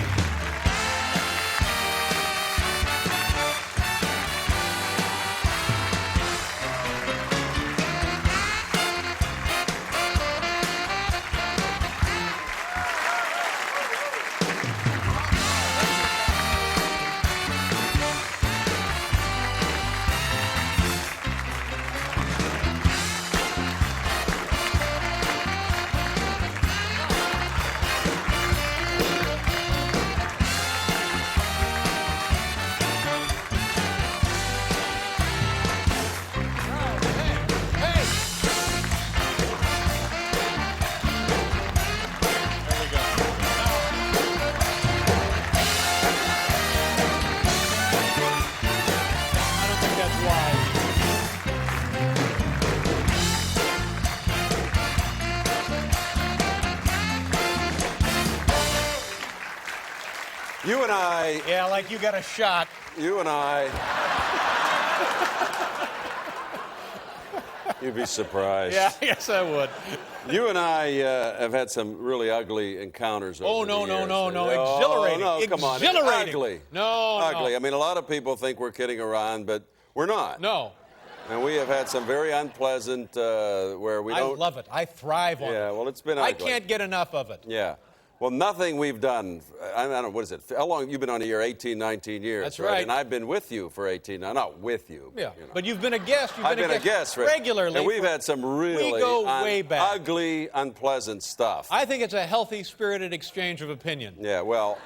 Speaker 1: You and I...
Speaker 4: Yeah, like you got a shot.
Speaker 1: You and I... You'd be surprised.
Speaker 4: Yeah, yes, I would.
Speaker 1: You and I have had some really ugly encounters over the years.
Speaker 4: No. Exhilarating.
Speaker 1: No, come on.
Speaker 4: Exhilarating.
Speaker 1: Ugly.
Speaker 4: No.
Speaker 1: I mean, a lot of people think we're kidding around, but we're not.
Speaker 4: No.
Speaker 1: And we have had some very unpleasant where we don't...
Speaker 4: I love it. I thrive on it.
Speaker 1: Yeah, well, it's been ugly.
Speaker 4: I can't get enough of it.
Speaker 1: Yeah. Well, nothing we've done, I don't know, what is it? How long, you've been on here? 18, 19 years.
Speaker 4: That's right.
Speaker 1: And I've been with you for 18, not with you.
Speaker 4: Yeah,
Speaker 1: you know.
Speaker 4: but you've been a guest.
Speaker 1: I've been a guest
Speaker 4: regularly.
Speaker 1: And we've had some really
Speaker 4: we go way back.
Speaker 1: Ugly, unpleasant stuff.
Speaker 4: I think it's a healthy, spirited exchange of opinion.
Speaker 1: Yeah, well,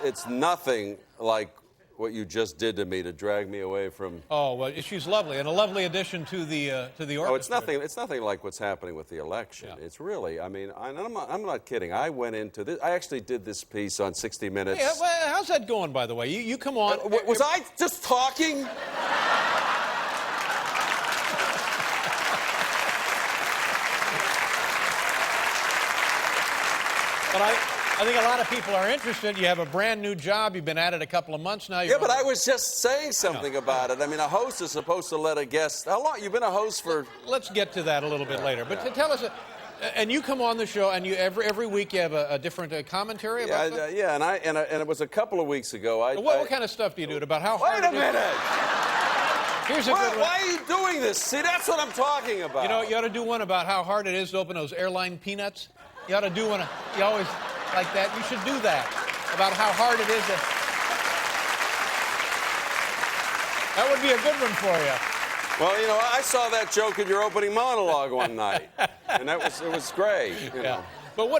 Speaker 1: it's nothing like what you just did to me to drag me away from...
Speaker 4: Oh, well, she's lovely, and a lovely addition to the orchestra.
Speaker 1: Oh, it's nothing like what's happening with the election. Yeah. It's really, I mean, I'm not kidding. I went into this, I actually did this piece on 60 Minutes.
Speaker 4: Hey, well, how's that going, by the way? You come on.
Speaker 1: Was I just talking?
Speaker 4: But I think a lot of people are interested. You have a brand new job. You've been at it a couple of months now.
Speaker 1: Yeah, but I was just saying something about it. I mean, a host is supposed to let a guest... How long? You've been a host for...
Speaker 4: Let's get to that a little bit later. But tell us... And you come on the show, and you every week you have a different commentary about stuff?
Speaker 1: Yeah, and it was a couple of weeks ago.
Speaker 4: What kind of stuff do you do? About how hard...
Speaker 1: Wait a minute!
Speaker 4: Here's a good one.
Speaker 1: Why are you doing this? See, that's what I'm talking about.
Speaker 4: You know, you ought to do one about how hard it is to open those airline peanuts. You ought to do one... You always... like that. You should do that, about how hard it is. That would be a good one for you.
Speaker 1: Well, you know, I saw that joke in your opening monologue one night, and it was great. You know.
Speaker 4: But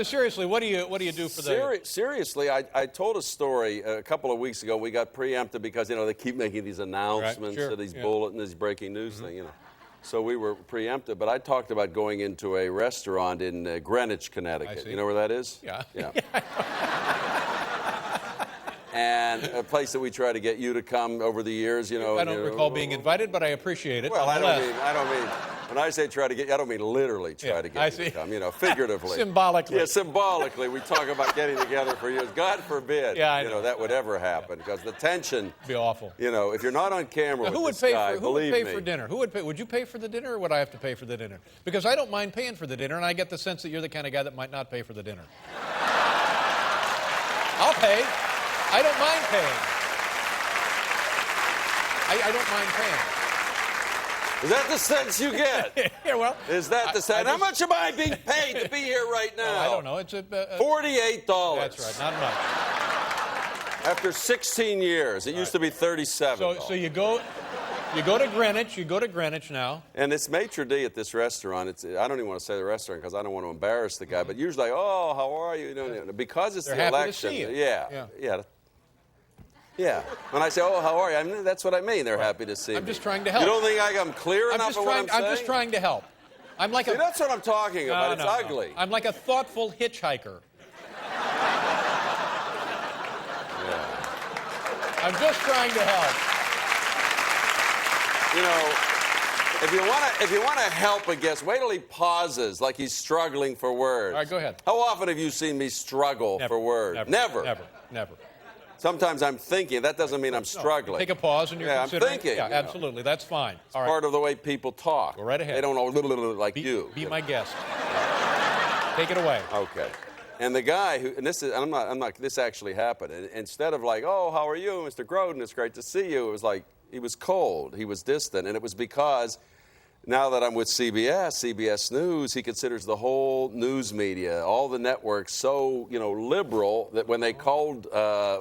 Speaker 4: seriously, what do you do for the...
Speaker 1: Seriously, I told a story a couple of weeks ago. We got preempted because, you know, they keep making these announcements,
Speaker 4: right, sure,
Speaker 1: these bulletins, these breaking news thing, you know. So we were preempted, but I talked about going into a restaurant in Greenwich, Connecticut. You know where that is?
Speaker 4: Yeah.
Speaker 1: And a place that we try to get you to come over the years, you know.
Speaker 4: I don't recall being invited, but I appreciate it.
Speaker 1: Well, I don't mean, when I say try to get, I don't mean literally try to get you to come, you know, figuratively.
Speaker 4: Symbolically.
Speaker 1: Yeah, symbolically. We talk about getting together for years. God forbid,
Speaker 4: I know.
Speaker 1: that would ever happen, because the tension.
Speaker 4: It'd be awful.
Speaker 1: You know, if you're not on camera
Speaker 4: now,
Speaker 1: with this guy,
Speaker 4: who would pay
Speaker 1: believe
Speaker 4: for
Speaker 1: me.
Speaker 4: dinner? Who would pay? Would you pay for the dinner, or would I have to pay for the dinner? Because I don't mind paying for the dinner, and I get the sense that you're the kind of guy that might not pay for the dinner. I'll pay. I don't mind paying. I don't mind paying.
Speaker 1: Is that the sense you get?
Speaker 4: Yeah, well.
Speaker 1: Is that the sense? How much am I being paid to be here right now?
Speaker 4: I don't know. It's
Speaker 1: $48.
Speaker 4: That's right, not much.
Speaker 1: After 16 years, it used to be $37.
Speaker 4: So you go to Greenwich. You go to Greenwich now.
Speaker 1: And it's maitre d' at this restaurant. I don't even want to say the restaurant because I don't want to embarrass the guy. But usually, oh, how are you? You know, because it's
Speaker 4: They're
Speaker 1: the
Speaker 4: happy to
Speaker 1: election.
Speaker 4: see you.
Speaker 1: Yeah. When I say, oh, how are you? I mean, that's what I mean. They're happy to see me.
Speaker 4: I'm just trying to help.
Speaker 1: You don't think I'm clear enough of what I'm saying?
Speaker 4: I'm just trying to help. I'm like
Speaker 1: See, that's what I'm talking about.
Speaker 4: No,
Speaker 1: it's ugly.
Speaker 4: I'm like a thoughtful hitchhiker.
Speaker 1: Yeah.
Speaker 4: I'm just trying to help.
Speaker 1: You know, if you want to help a guest, wait till he pauses like he's struggling for words.
Speaker 4: All right, go ahead.
Speaker 1: How often have you seen me struggle for words?
Speaker 4: Never.
Speaker 1: Sometimes I'm thinking. That doesn't mean I'm struggling.
Speaker 4: Take a pause and you're
Speaker 1: I'm
Speaker 4: considering.
Speaker 1: thinking.
Speaker 4: Yeah, absolutely. That's fine.
Speaker 1: It's part of the way people talk.
Speaker 4: Go right ahead.
Speaker 1: They don't know like you.
Speaker 4: Be my guest. Take it away.
Speaker 1: Okay. And the guy who, and this is, I'm not, this actually happened. And instead of like, oh, how are you, Mr. Grodin? It's great to see you. It was like, he was cold. He was distant. And it was because now that I'm with CBS News, he considers the whole news media, all the networks so, liberal that when they called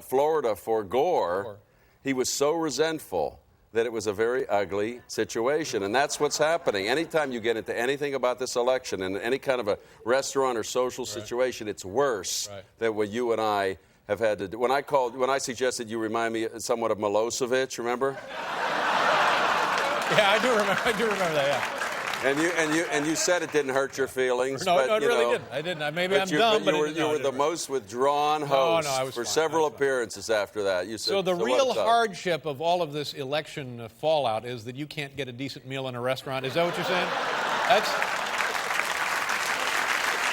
Speaker 1: Florida for Gore, he was so resentful that it was a very ugly situation. And that's what's happening. Anytime you get into anything about this election in any kind of a restaurant or social situation, it's worse than what you and I have had to do. When I suggested you remind me somewhat of Milosevic, remember?
Speaker 4: Yeah, I do remember that, yeah.
Speaker 1: And you said it didn't hurt your feelings.
Speaker 4: No,
Speaker 1: but,
Speaker 4: it really didn't. I didn't. Maybe I'm dumb, but
Speaker 1: you were the most withdrawn host
Speaker 4: I was
Speaker 1: for
Speaker 4: fine.
Speaker 1: several appearances after that. You said,
Speaker 4: so the real
Speaker 1: what's up?
Speaker 4: hardship of all of this election fallout is that you can't get a decent meal in a restaurant. Is that what you're saying?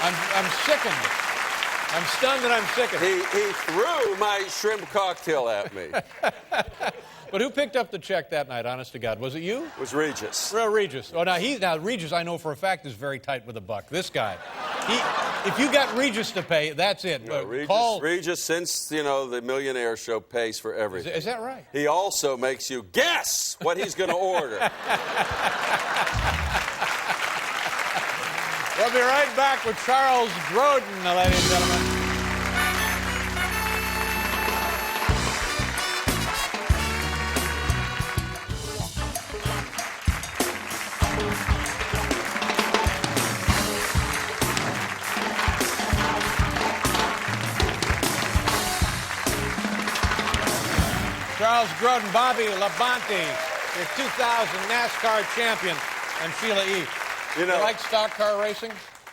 Speaker 4: I'm sickened. I'm stunned that I'm sickened.
Speaker 1: He threw my shrimp cocktail at me.
Speaker 4: But who picked up the check that night, honest to God? Was it you?
Speaker 1: It was Regis.
Speaker 4: Well, Regis. Oh, now Regis, I know for a fact, is very tight with a buck. This guy. If you got Regis to pay, that's it.
Speaker 1: Regis, since, the Millionaire Show pays for everything.
Speaker 4: Is that right?
Speaker 1: He also makes you guess what he's going to order.
Speaker 4: We'll be right back with Charles Grodin, ladies and gentlemen. Charles Grodin, Bobby Labonte, your 2000 NASCAR champion, and Sheila E. You like stock car racing?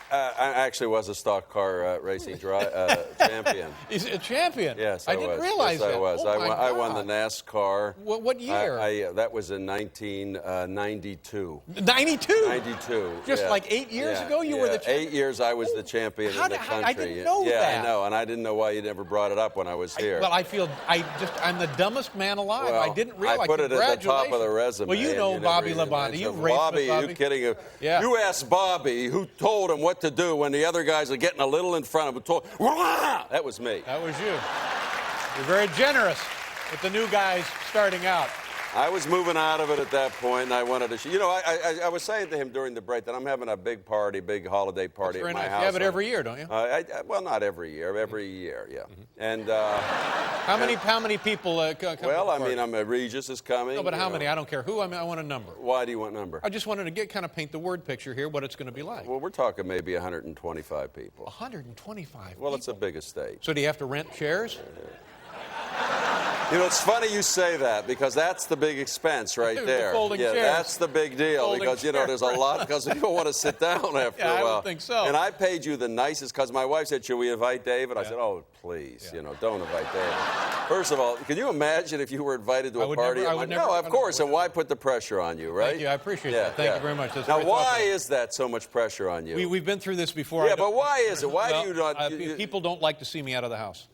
Speaker 1: I actually was a stock car racing champion.
Speaker 4: He's a champion?
Speaker 1: Yes,
Speaker 4: I didn't realize that.
Speaker 1: Yes, I was.
Speaker 4: Oh,
Speaker 1: I won the NASCAR.
Speaker 4: What year?
Speaker 1: That was in 1992.
Speaker 4: 92?
Speaker 1: 92. Just
Speaker 4: like 8 years ago, you were the champion?
Speaker 1: 8 years I was the champion in the country.
Speaker 4: I didn't know that.
Speaker 1: Yeah, I know, and I didn't know why you never brought it up when I was here.
Speaker 4: I'm the dumbest man alive.
Speaker 1: Well,
Speaker 4: I didn't realize.
Speaker 1: I put it at the top of the resume.
Speaker 4: Well, you know Bobby Labonte. You raced
Speaker 1: Bobby,
Speaker 4: with Bobby.
Speaker 1: you kidding?
Speaker 4: Yeah.
Speaker 1: You asked Bobby who told him what to do when the other guys are getting a little in front of him. That was me.
Speaker 4: That was you. You're very generous with the new guys starting out.
Speaker 1: I was moving out of it at that point, and I wanted to. I was saying to him during the break that I'm having a big party, big holiday party at my house.
Speaker 4: You have it every year, don't you?
Speaker 1: Well, not every year. Every year, yeah.
Speaker 4: Mm-hmm.
Speaker 1: And
Speaker 4: how many people come?
Speaker 1: Well, I mean, Regis is coming.
Speaker 4: No, but how many? I don't care who. I want a number.
Speaker 1: Why do you want a number?
Speaker 4: I just wanted to kind of paint the word picture here, what it's going to be like.
Speaker 1: Well, we're talking maybe 125 people.
Speaker 4: 125.
Speaker 1: Well, it's a big estate.
Speaker 4: So do you have to rent chairs?
Speaker 1: It's funny you say that because that's the big expense right there.
Speaker 4: The folding chairs.
Speaker 1: That's the big deal because, there's a lot because people want to sit down after a while.
Speaker 4: I would think so.
Speaker 1: And I paid you the nicest because my wife said, should we invite David? I said, oh, please, don't invite David. First of all, can you imagine if you were invited to a party? No, of course, and why put the pressure on you, right?
Speaker 4: Thank you, I appreciate that. Thank you very much. That's
Speaker 1: now, why is that so much pressure on you?
Speaker 4: We've been through this before.
Speaker 1: Yeah, but why is it? Why do you not?
Speaker 4: People don't like to see me out of the house.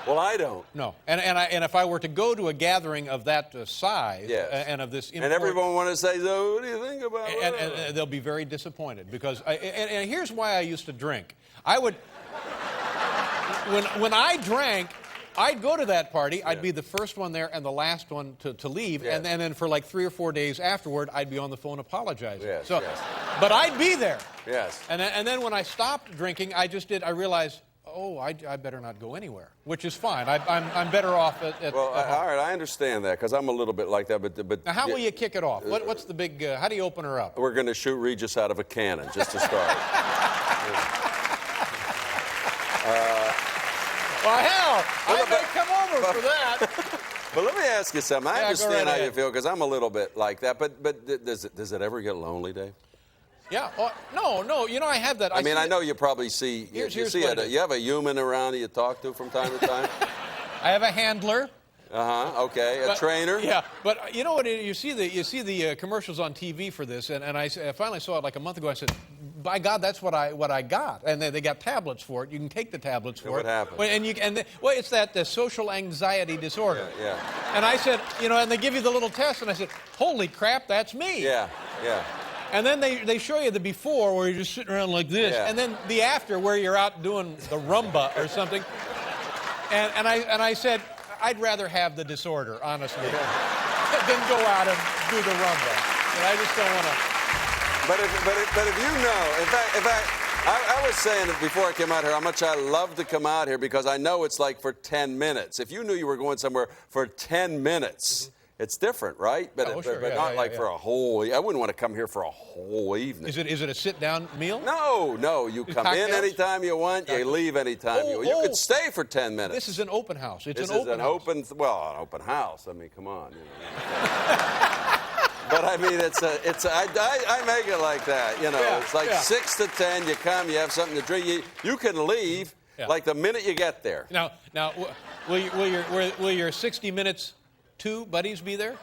Speaker 1: Well, I don't.
Speaker 4: No, and if I were to go to a gathering of that size and of this,
Speaker 1: and everyone want to say, so what do you think about it?
Speaker 4: And they'll be very disappointed because, and here's why I used to drink. I would, when I drank, I'd go to that party. I'd be the first one there and the last one to leave.
Speaker 1: Yes.
Speaker 4: And then for like 3 or 4 days afterward, I'd be on the phone apologizing.
Speaker 1: Yes,
Speaker 4: so,
Speaker 1: yes.
Speaker 4: But I'd be there.
Speaker 1: Yes.
Speaker 4: And then when I stopped drinking, I realized, oh, I better not go anywhere, which is fine. I'm better off at
Speaker 1: Well,
Speaker 4: at home.
Speaker 1: all right, I understand that because I'm a little bit like that. But
Speaker 4: Now, how will you kick it off? What's the big? How do you open her up?
Speaker 1: We're going to shoot Regis out of a cannon just to start.
Speaker 4: Well, hell, I may come over for that.
Speaker 1: But let me ask you something. I
Speaker 4: Yeah, go
Speaker 1: understand
Speaker 4: right
Speaker 1: how you
Speaker 4: ahead.
Speaker 1: feel because I'm a little bit like that. But does it ever get lonely, Dave?
Speaker 4: Yeah. No. You know, I have that.
Speaker 1: I mean,
Speaker 4: see
Speaker 1: I
Speaker 4: it-
Speaker 1: know you probably see
Speaker 4: Here's
Speaker 1: you see
Speaker 4: what
Speaker 1: it.
Speaker 4: it is.
Speaker 1: You have a human around you talk to from time to time.
Speaker 4: I have a handler.
Speaker 1: Okay, a
Speaker 4: But-
Speaker 1: trainer.
Speaker 4: Yeah, but you know what? You see the commercials on TV for this, and I finally saw it like a month ago. I said, "By God, that's what I got." And they got tablets for it. You can take the tablets for
Speaker 1: what
Speaker 4: it.
Speaker 1: happened?
Speaker 4: Well, it's that the social anxiety disorder.
Speaker 1: Yeah.
Speaker 4: And I said, and they give you the little test, and I said, "Holy crap, that's me."
Speaker 1: Yeah.
Speaker 4: And then they show you the before where you're just sitting around like this,
Speaker 1: Yeah.
Speaker 4: and then the after where you're out doing the rumba or something. And I said, I'd rather have the disorder, honestly, than go out and do the rumba. And I just don't want to.
Speaker 1: But if you know, in fact, I was saying it before I came out here how much I love to come out here because I know it's like for 10 minutes. If you knew you were going somewhere for 10 minutes, it's different, right? But,
Speaker 4: Oh, sure,
Speaker 1: but
Speaker 4: yeah,
Speaker 1: not
Speaker 4: yeah,
Speaker 1: like
Speaker 4: yeah.
Speaker 1: for a whole. I wouldn't want to come here for a whole evening.
Speaker 4: Is it a sit-down meal?
Speaker 1: No. You come in
Speaker 4: Cocktails?
Speaker 1: anytime you want. You leave anytime you want. You could stay for 10 minutes.
Speaker 4: This is an open house. It's
Speaker 1: This
Speaker 4: an
Speaker 1: is
Speaker 4: open
Speaker 1: an
Speaker 4: house.
Speaker 1: an open house. I mean, come on. But I mean, I make it like that.
Speaker 4: Yeah,
Speaker 1: It's like 6 to 10. You come, you have something to drink. You can leave like the minute you get there.
Speaker 4: Now, will your 60 Minutes 2 buddies be there?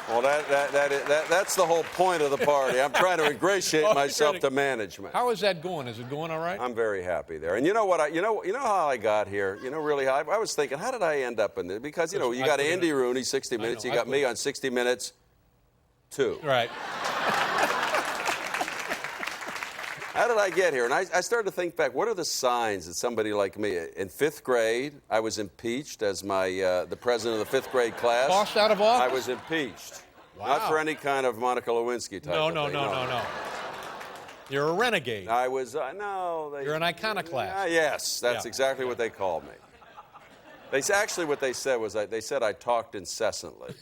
Speaker 1: Well, that's the whole point of the party. I'm trying to ingratiate
Speaker 4: Oh,
Speaker 1: myself
Speaker 4: you're
Speaker 1: to management.
Speaker 4: How is that going? Is it going all right?
Speaker 1: I'm very happy there. And you know what? You know how I got here? Really, I was thinking, how did I end up in this? Because, you
Speaker 4: I
Speaker 1: got
Speaker 4: put it
Speaker 1: Andy
Speaker 4: in-
Speaker 1: Rooney, 60 Minutes.
Speaker 4: know,
Speaker 1: You
Speaker 4: I
Speaker 1: got
Speaker 4: put
Speaker 1: me
Speaker 4: it-
Speaker 1: on 60 Minutes 2.
Speaker 4: Right.
Speaker 1: How did I get here? And I started to think back, what are the signs that somebody like me, in 5th grade, I was impeached as the president of the 5th grade class.
Speaker 4: Tossed out of office?
Speaker 1: I was impeached.
Speaker 4: Wow.
Speaker 1: Not for any kind of Monica Lewinsky type
Speaker 4: No.
Speaker 1: of thing.
Speaker 4: You're a renegade.
Speaker 1: I was, no.
Speaker 4: You're an iconoclast.
Speaker 1: Yes, that's
Speaker 4: Yeah.
Speaker 1: exactly what they called me. Actually, what they said was, they said I talked incessantly.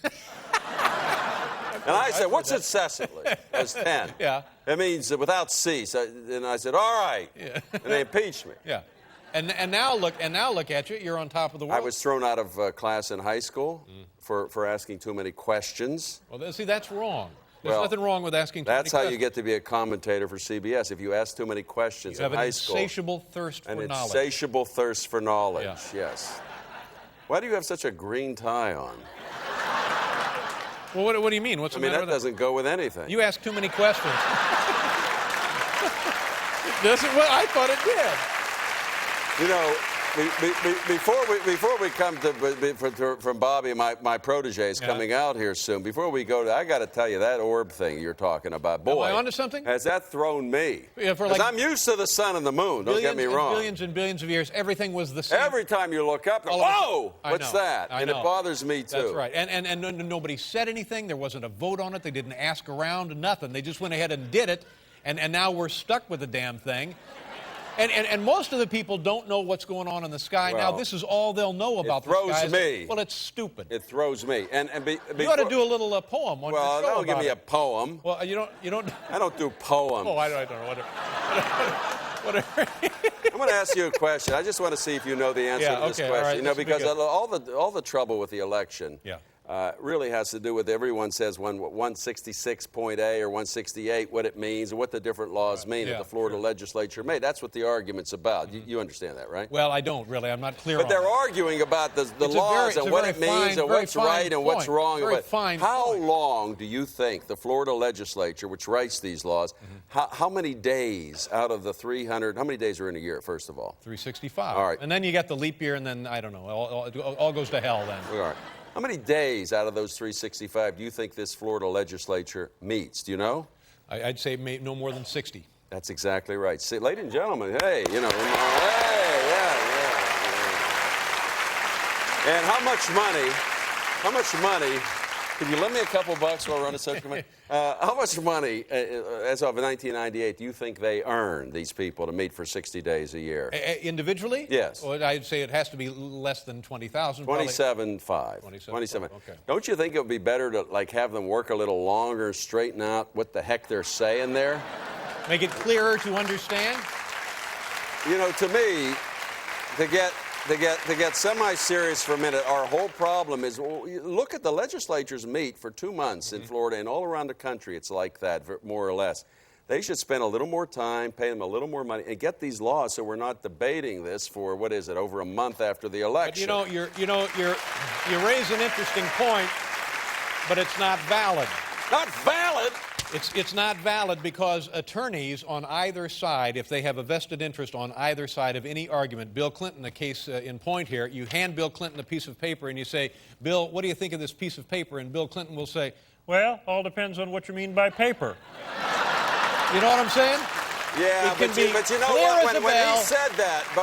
Speaker 1: And I said, what's incessantly? I was 10.
Speaker 4: Yeah.
Speaker 1: It means without cease. And I said, all right.
Speaker 4: Yeah.
Speaker 1: And they impeached me.
Speaker 4: Yeah. And now look at you. You're on top of the world.
Speaker 1: I was thrown out of class in high school for asking too many questions.
Speaker 4: Well, see, that's wrong. There's
Speaker 1: Well,
Speaker 4: nothing wrong with asking too many
Speaker 1: That's how
Speaker 4: questions.
Speaker 1: you get to be a commentator for CBS. If you ask too many questions
Speaker 4: You have
Speaker 1: in
Speaker 4: an
Speaker 1: high school.
Speaker 4: insatiable thirst for
Speaker 1: An
Speaker 4: knowledge.
Speaker 1: insatiable thirst for knowledge,
Speaker 4: Yeah.
Speaker 1: yes. Why do you have such a green tie on?
Speaker 4: Well, what do you mean? What's
Speaker 1: I
Speaker 4: the
Speaker 1: mean,
Speaker 4: matter
Speaker 1: that
Speaker 4: with
Speaker 1: doesn't go with anything.
Speaker 4: You ask too many questions. This is what I thought it did.
Speaker 1: Before we come from Bobby, my protege is coming out here soon. Before we go, I got to tell you that orb thing you're talking about. Boy,
Speaker 4: Am I onto something?
Speaker 1: Has that thrown me?
Speaker 4: Yeah, for
Speaker 1: 'Cause
Speaker 4: like
Speaker 1: I'm used to the sun and the moon. Don't get me wrong.
Speaker 4: Billions and billions of years, everything was the same.
Speaker 1: Every time you look up,
Speaker 4: All of a-
Speaker 1: whoa!
Speaker 4: I
Speaker 1: What's
Speaker 4: know,
Speaker 1: that?
Speaker 4: I
Speaker 1: And
Speaker 4: know.
Speaker 1: it bothers me too.
Speaker 4: That's right. And nobody said anything. There wasn't a vote on it. They didn't ask around. Nothing. They just went ahead and did it. And now we're stuck with the damn thing. And most of the people don't know what's going on in the sky. Now,
Speaker 1: Well,
Speaker 4: this is all they'll know about the
Speaker 1: throws
Speaker 4: sky.
Speaker 1: me.
Speaker 4: Well, it's stupid.
Speaker 1: It throws me.
Speaker 4: You ought to do a little poem on
Speaker 1: Well,
Speaker 4: your show
Speaker 1: don't give
Speaker 4: about
Speaker 1: me a
Speaker 4: it.
Speaker 1: poem.
Speaker 4: Well, you don't.
Speaker 1: I don't do poems.
Speaker 4: Oh, I don't know. Whatever.
Speaker 1: I'm going to ask you a question. I just want to see if you know the answer
Speaker 4: Yeah,
Speaker 1: to this
Speaker 4: okay, all
Speaker 1: question.
Speaker 4: right, this will be
Speaker 1: Because
Speaker 4: good.
Speaker 1: all the trouble with the election
Speaker 4: Yeah.
Speaker 1: really has to do with everyone says 166.A or 168, what it means, and what the different laws mean
Speaker 4: Yeah,
Speaker 1: that the Florida legislature made. That's what the argument's about. You understand that, right?
Speaker 4: Well, I don't really. I'm not clear
Speaker 1: But
Speaker 4: on
Speaker 1: they're
Speaker 4: it.
Speaker 1: arguing about the
Speaker 4: It's a
Speaker 1: laws
Speaker 4: very-
Speaker 1: and what
Speaker 4: it's a
Speaker 1: it
Speaker 4: very
Speaker 1: means
Speaker 4: fine-
Speaker 1: and
Speaker 4: very
Speaker 1: what's
Speaker 4: fine
Speaker 1: right and what's
Speaker 4: point.
Speaker 1: wrong.
Speaker 4: Very
Speaker 1: But
Speaker 4: fine
Speaker 1: how
Speaker 4: point.
Speaker 1: long do you think the Florida legislature, which writes these laws, how many days out of the 300, how many days are in a year, first of all?
Speaker 4: 365.
Speaker 1: All right.
Speaker 4: And then you got the leap year, and then, I don't know, all goes to hell then.
Speaker 1: All right. How many days out of those 365 do you think this Florida legislature meets? Do you know?
Speaker 4: I'd say no more than 60.
Speaker 1: That's exactly right. See, ladies and gentlemen, hey, hey, yeah. And how much money, can you lend me a couple bucks while we're on the social media? How much money, as of 1998, do you think they earn, these people, to meet for 60 days a year?
Speaker 4: Individually?
Speaker 1: Yes.
Speaker 4: Well, I'd say it has to be less than 20,000.
Speaker 1: 27.5.
Speaker 4: 27. Okay.
Speaker 1: Don't you think it would be better to like have them work a little longer, straighten out what the heck they're saying there?
Speaker 4: Make it clearer to understand?
Speaker 1: You know, to me, to get semi-serious for a minute, our whole problem is, well, look at the legislatures meet for 2 months in Florida, and all around the country it's like that, more or less. They should spend a little more time, pay them a little more money, and get these laws so we're not debating this for, what is it, over a month after the election.
Speaker 4: But you raise an interesting point, but it's not valid.
Speaker 1: Not valid?
Speaker 4: It's not valid because attorneys on either side, if they have a vested interest on either side of any argument, Bill Clinton, a case in point here, you hand Bill Clinton a piece of paper and you say, Bill, what do you think of this piece of paper? And Bill Clinton will say, well, all depends on what you mean by paper. You know what I'm saying?
Speaker 1: Yeah, but you know what?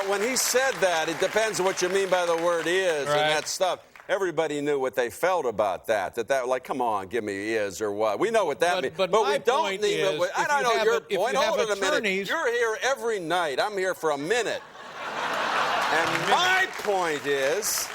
Speaker 1: When he said that, it depends on what you mean by the word is and that stuff. Everybody knew what they felt about that like, come on, give me is or what. We know what that means. But we don't need it. I don't know your point. Hold on a minute. You're here every night. I'm here for a minute. And my point is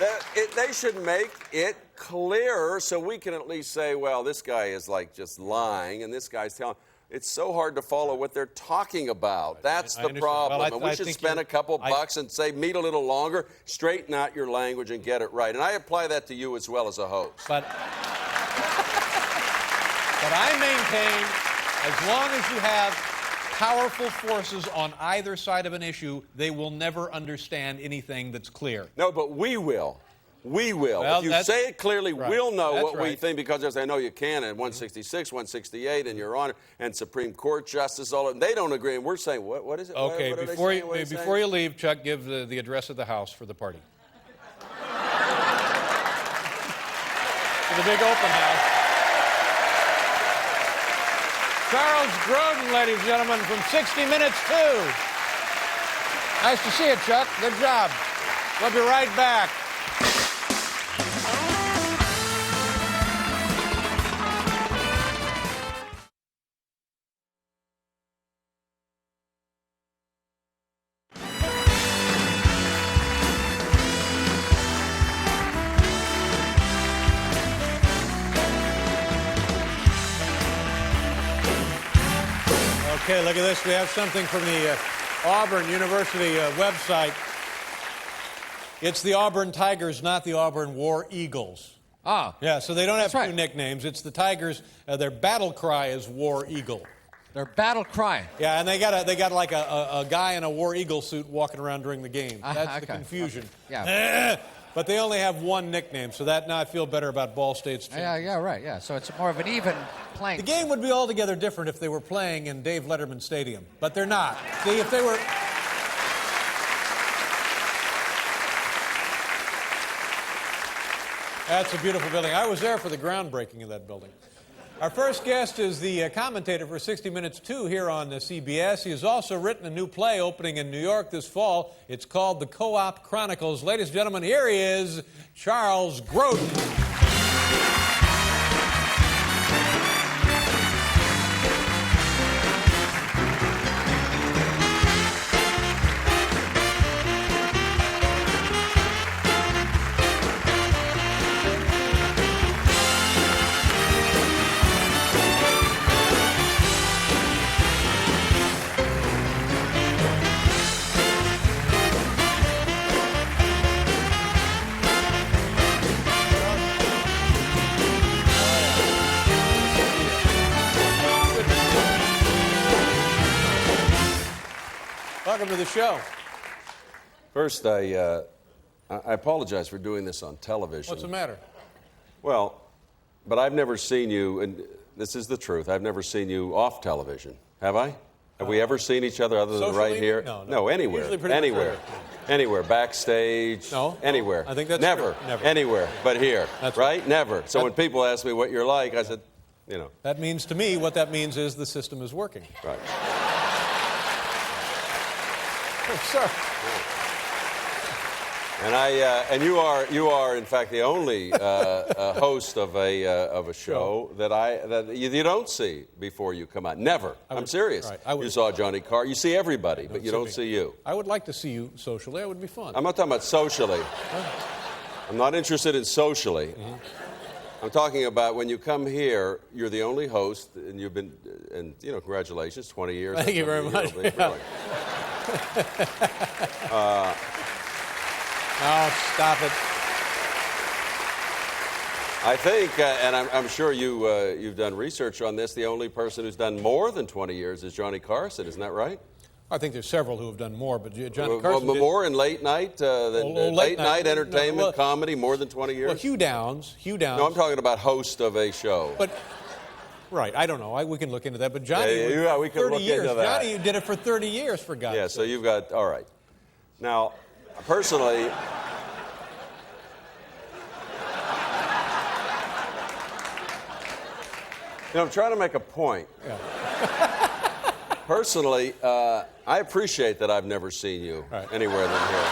Speaker 1: that they should make it clearer so we can at least say, well, this guy is like just lying and this guy's telling. It's so hard to follow what they're talking about. That's the problem.
Speaker 4: Well,
Speaker 1: and we should spend a couple bucks and say, meet a little longer, straighten out your language and get it right. And I apply that to you as well as a host.
Speaker 4: But I maintain, as long as you have powerful forces on either side of an issue, they will never understand anything that's clear.
Speaker 1: No, but we will. We will.
Speaker 4: Well,
Speaker 1: if you say it clearly, we'll know what we think because there's, I know you can, and 166, 168, and Your Honor, and Supreme Court Justice, all of them, they don't agree, and we're saying, what is it?
Speaker 4: Okay,
Speaker 1: what
Speaker 4: before you leave, Chuck, give the address of the House for the party. For the big open house. Charles Grodin, ladies and gentlemen, from 60 Minutes 2. Nice to see you, Chuck. Good job. We'll be right back. Okay, look at this. We have something from the Auburn University website. It's the Auburn Tigers, not the Auburn War Eagles.
Speaker 5: Oh.
Speaker 4: Yeah, so they don't have
Speaker 5: That's
Speaker 4: two
Speaker 5: right.
Speaker 4: nicknames. It's the Tigers. Their battle cry is War Eagle.
Speaker 5: Their battle cry.
Speaker 4: Yeah, and they got like a guy in a War Eagle suit walking around during the game. That's the
Speaker 5: Okay.
Speaker 4: confusion.
Speaker 5: Yeah.
Speaker 4: But they only have one nickname, so that now I feel better about Ball State's change.
Speaker 5: Yeah, right. Yeah, so it's more of an even playing.
Speaker 4: The game would be altogether different if they were playing in Dave Letterman Stadium, but they're not. See, if they were... That's a beautiful building. I was there for the groundbreaking of that building. Our first guest is the commentator for 60 Minutes 2 here on CBS. He has also written a new play opening in New York this fall. It's called The Co-op Chronicles. Ladies and gentlemen, here he is, Charles Grodin. Welcome to the show.
Speaker 1: First, I apologize for doing this on television.
Speaker 4: What's the matter?
Speaker 1: Well, but I've never seen you, and this is the truth, I've never seen you off television. Have I? Have we ever seen each other other than right here?
Speaker 4: No,
Speaker 1: anywhere.
Speaker 4: Usually pretty
Speaker 1: Anywhere. Anywhere. Backstage.
Speaker 4: No.
Speaker 1: Anywhere.
Speaker 4: I think that's
Speaker 1: never.
Speaker 4: true. Never.
Speaker 1: Anywhere. But here.
Speaker 4: That's
Speaker 1: right? Never. So when people ask me what you're like, I said, you know.
Speaker 4: That means to me, what that means is the system is working.
Speaker 1: Right.
Speaker 4: Oh, sir.
Speaker 1: And you are in fact the only host of a show that you don't see before you come out. Never. I'm serious.
Speaker 4: Right,
Speaker 1: you saw Johnny Carr. You see everybody, but you don't see you.
Speaker 4: I would like to see you socially. That would be fun.
Speaker 1: I'm not talking about socially. I'm not interested in socially.
Speaker 4: Mm-hmm.
Speaker 1: I'm talking about when you come here, you're the only host, and you've been, and you know, congratulations, 20 years.
Speaker 4: Thank you very much.
Speaker 1: Really.
Speaker 4: Oh, stop it.
Speaker 1: I think, and I'm sure you've done research on this, the only person who's done more than 20 years is Johnny Carson, isn't that right?
Speaker 4: I think there's several who have done more, but Johnny Carson
Speaker 1: did more in late night, late night entertainment, comedy, more than 20 years?
Speaker 4: Well, Hugh Downs.
Speaker 1: No, I'm talking about host of a show.
Speaker 4: But, right, I don't know. We can look into that. But Johnny,
Speaker 1: we can look into that.
Speaker 4: Johnny did it for 30 years, for God's sake.
Speaker 1: Yeah, so you've got, all right. Now, personally, I'm trying to make a point.
Speaker 4: Yeah.
Speaker 1: Personally, I appreciate that I've never seen you anywhere than here.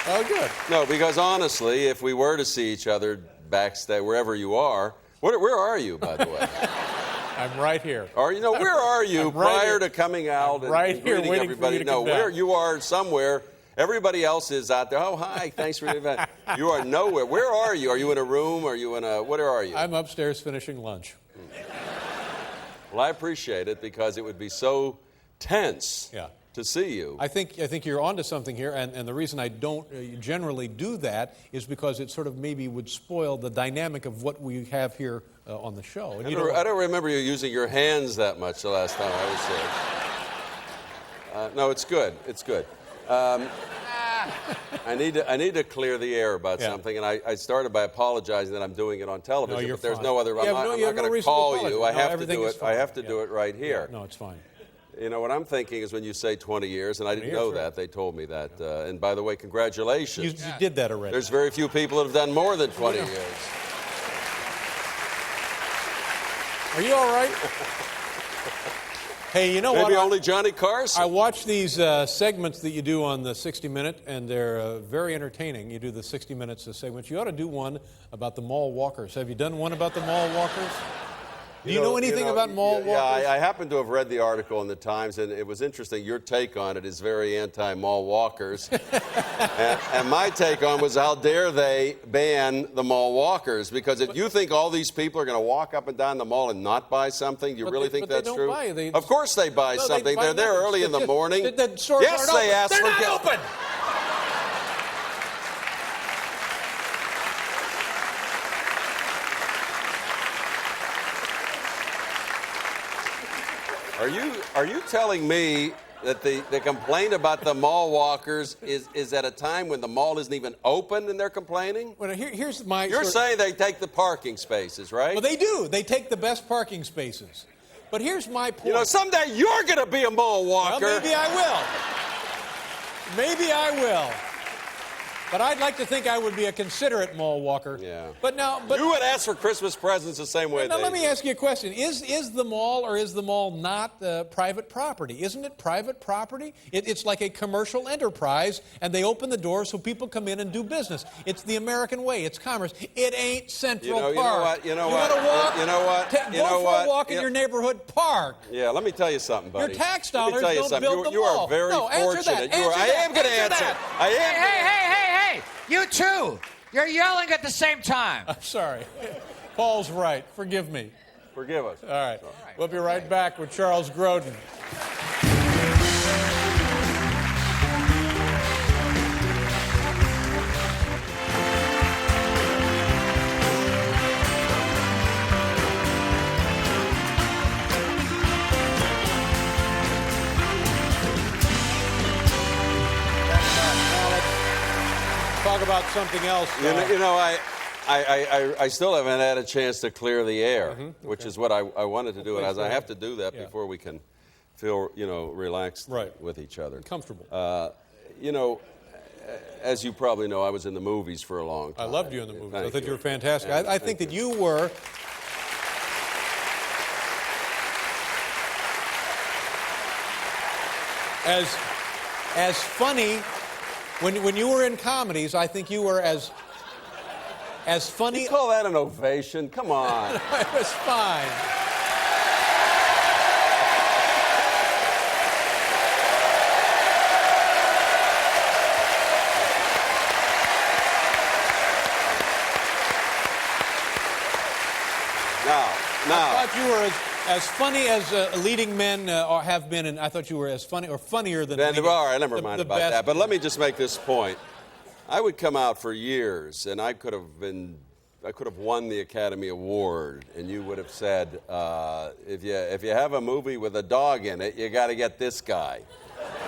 Speaker 4: Oh, good.
Speaker 1: No, because honestly, if we were to see each other backstage, wherever you are, where are you, by the way?
Speaker 4: I'm right here.
Speaker 1: Are you? No, where are you prior to coming out and
Speaker 4: right here
Speaker 1: greeting
Speaker 4: waiting
Speaker 1: everybody?
Speaker 4: for you to
Speaker 1: No,
Speaker 4: come down.
Speaker 1: where you are somewhere. Everybody else is out there. Oh, hi, thanks for the event. You are nowhere. Where are you? Are you in a room? Are you in a, where are you?
Speaker 4: I'm upstairs finishing lunch.
Speaker 1: Well, I appreciate it because it would be so tense to see you.
Speaker 4: I think you're onto something here, and the reason I don't generally do that is because it sort of maybe would spoil the dynamic of what we have here on the show. And
Speaker 1: I don't remember you using your hands that much the last time I was here. No, it's good. It's good. I need to clear the air about something, and I started by apologizing that I'm doing it on television.
Speaker 4: No, you're
Speaker 1: but there's
Speaker 4: fine.
Speaker 1: no other. I'm not going to call you. I have to do it. I have to do it right here.
Speaker 4: No, it's fine.
Speaker 1: You know what I'm thinking is when you say 20 years, and I didn't know that. They told me that. And by the way, congratulations.
Speaker 4: You did that already.
Speaker 1: There's very few people that have done more than 20 years.
Speaker 4: Are you all right? Hey, you know what?
Speaker 1: Maybe only Johnny Carson.
Speaker 4: I watch these segments that you do on the 60 Minute, and they're very entertaining. You do the 60 Minutes segments. You ought to do one about the mall walkers. Have you done one about the mall walkers? Do you know anything about mall walkers?
Speaker 1: Yeah, I happen to have read the article in the Times, and it was interesting. Your take on it is very anti-mall walkers. and my take on was, how dare they ban the mall walkers? Because if you think all these people are going to walk up and down the mall and not buy something, do you really think that's true? Of course they buy something. They're there early in the morning. Yes, they ask for...
Speaker 4: They're not open!
Speaker 1: Are you telling me that the complaint about the mall walkers is at a time when the mall isn't even open and they're complaining?
Speaker 4: Well, here's my...
Speaker 1: You're saying they take the parking spaces, right?
Speaker 4: Well, they do. They take the best parking spaces. But here's my point.
Speaker 1: You know, someday you're going to be a mall walker.
Speaker 4: Well, maybe I will. Maybe I will. But I'd like to think I would be a considerate mall walker.
Speaker 1: Yeah.
Speaker 4: But
Speaker 1: you would ask for Christmas presents the same way.
Speaker 4: Now let me ask you a question: Is the mall or is the mall not private property? Isn't it private property? It's like a commercial enterprise, and they open the doors so people come in and do business. It's the American way. It's commerce. It ain't Central Park.
Speaker 1: You know what?
Speaker 4: Go for a walk in your neighborhood park.
Speaker 1: Yeah. Let me tell you something, buddy.
Speaker 4: Your tax dollars don't build the mall.
Speaker 1: You are very fortunate. I am going to answer.
Speaker 5: Hey, you too. You're yelling at the same time.
Speaker 4: I'm sorry. Paul's right. Forgive me.
Speaker 1: Forgive us.
Speaker 4: All right. We'll be right back with Charles Grodin. Talk about something else.
Speaker 1: I still haven't had a chance to clear the air, which is what I wanted to do. As I have to do that before we can feel, relaxed with each other.
Speaker 4: Comfortable.
Speaker 1: As you probably know, I was in the movies for a long time.
Speaker 4: I loved you in the movies. I thought you were fantastic.
Speaker 1: I
Speaker 4: think that you were... as funny when you were in comedies. I think you were as funny.
Speaker 1: You call that an ovation? Come on.
Speaker 4: It was fine. I thought you were as funny as leading men have been, and I thought you were as funny or funnier than.
Speaker 1: All right, never mind about that. But let me just make this point. I would come out for years, and I could have won the Academy Award, and you would have said, if you have a movie with a dog in it, you got to get this guy.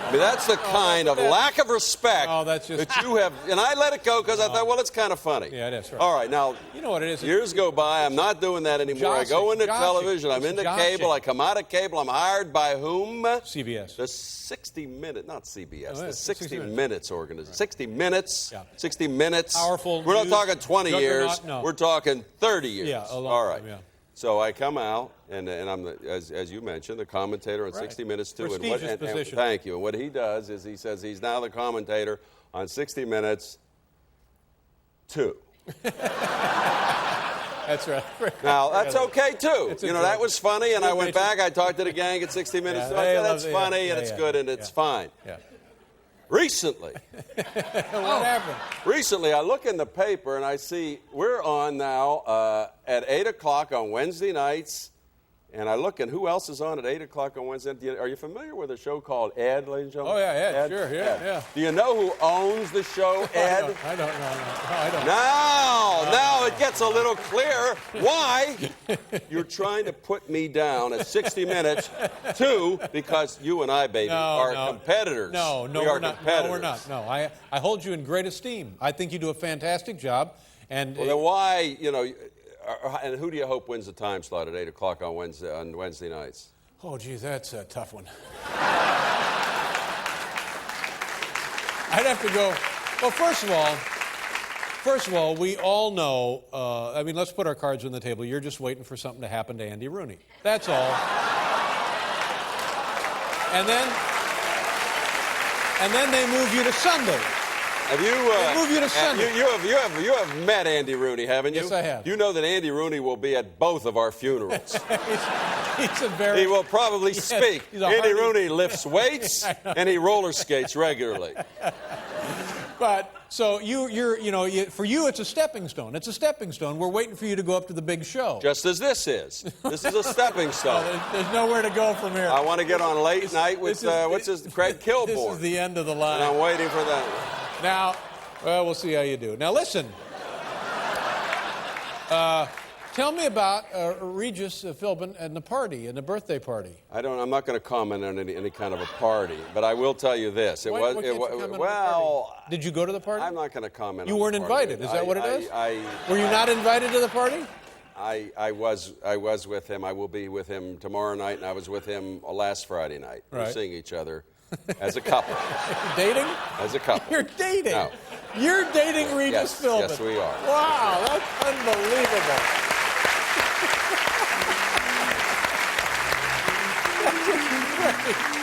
Speaker 1: I mean, that's the kind of lack of respect that you have. And I let it go because I thought, well, it's kind of funny.
Speaker 4: Yeah, it is. Right.
Speaker 1: All right, now,
Speaker 4: you know what it is.
Speaker 1: Years go by. I'm not doing that anymore. I go into television. I'm into cable. I come out of cable. I'm hired by whom?
Speaker 4: CBS.
Speaker 1: The 60 Minutes, not CBS.
Speaker 4: Oh, yeah,
Speaker 1: the 60
Speaker 4: Minutes.
Speaker 1: Minutes organization. Right. 60 Minutes.
Speaker 4: Yeah.
Speaker 1: 60 Minutes.
Speaker 4: Powerful.
Speaker 1: We're not talking 20 years.
Speaker 4: No.
Speaker 1: We're talking 30 years.
Speaker 4: Yeah, a long
Speaker 1: All right.
Speaker 4: time, yeah.
Speaker 1: So I come out, and I'm, as you mentioned, the commentator on 60 Minutes too.
Speaker 4: Prestigious position.
Speaker 1: Thank you. And what he does is he says he's now the commentator on 60 Minutes 2.
Speaker 4: That's right.
Speaker 1: Now, that's okay, too. You know, that was funny, and I went
Speaker 4: Good
Speaker 1: back. I talked to the gang at 60 Minutes.
Speaker 4: Yeah,
Speaker 1: That's funny, and it's good, and it's fine.
Speaker 4: Yeah.
Speaker 1: Recently,
Speaker 4: What happened?
Speaker 1: Recently, I look in the paper and I see we're on now at 8 o'clock on Wednesday nights. And I look, and who else is on at 8 o'clock on Wednesday? Are you familiar with a show called Ed, ladies and gentlemen?
Speaker 4: Oh, yeah, Ed. Sure, yeah.
Speaker 1: Do you know who owns the show, Ed?
Speaker 4: I don't know. No, I don't.
Speaker 1: Now it gets a little clearer why you're trying to put me down at 60 Minutes, too, because you and I, baby, are competitors.
Speaker 4: No,
Speaker 1: we're
Speaker 4: not.
Speaker 1: Competitors.
Speaker 4: No, we're not. No, I hold you in great esteem. I think you do a fantastic job. And
Speaker 1: well, then why, and who do you hope wins the time slot at 8 o'clock on Wednesday nights?
Speaker 4: Oh, geez, that's a tough one. I'd have to go. Well, first of all, we all know. Let's put our cards on the table. You're just waiting for something to happen to Andy Rooney. That's all. And then they move you to Sunday.
Speaker 1: Have you?
Speaker 4: They move you to Sunday.
Speaker 1: You have met Andy Rooney, haven't you?
Speaker 4: Yes, I have.
Speaker 1: You know that Andy Rooney will be at both of our funerals.
Speaker 4: He
Speaker 1: will probably speak. Andy Rooney lifts weights and he roller skates regularly.
Speaker 4: But so for you, it's a stepping stone. It's a stepping stone. We're waiting for you to go up to the big show.
Speaker 1: Just as this is. This is a stepping stone.
Speaker 4: There's nowhere to go from here.
Speaker 1: I want to get on late night with Craig Kilborn.
Speaker 4: This is the end of the line.
Speaker 1: And I'm waiting for that.
Speaker 4: Now, well, we'll see how you do. Now, listen. Tell me about Regis Philbin and the party, and the birthday party.
Speaker 1: I'm not going to comment on any kind of a party, but I will tell you this.
Speaker 4: Did you go to the party?
Speaker 1: I'm not going to comment.
Speaker 4: You
Speaker 1: on
Speaker 4: weren't
Speaker 1: the party.
Speaker 4: invited. Is that what it is?
Speaker 1: Were
Speaker 4: you not invited to the party?
Speaker 1: I was with him. I will be with him tomorrow night, and I was with him last Friday night.
Speaker 4: Right.
Speaker 1: We're seeing each other as a couple.
Speaker 4: Dating?
Speaker 1: As a couple.
Speaker 4: You're dating?
Speaker 1: No.
Speaker 4: You're dating Regis Philbin?
Speaker 1: Yes, we are.
Speaker 4: Wow, that's unbelievable.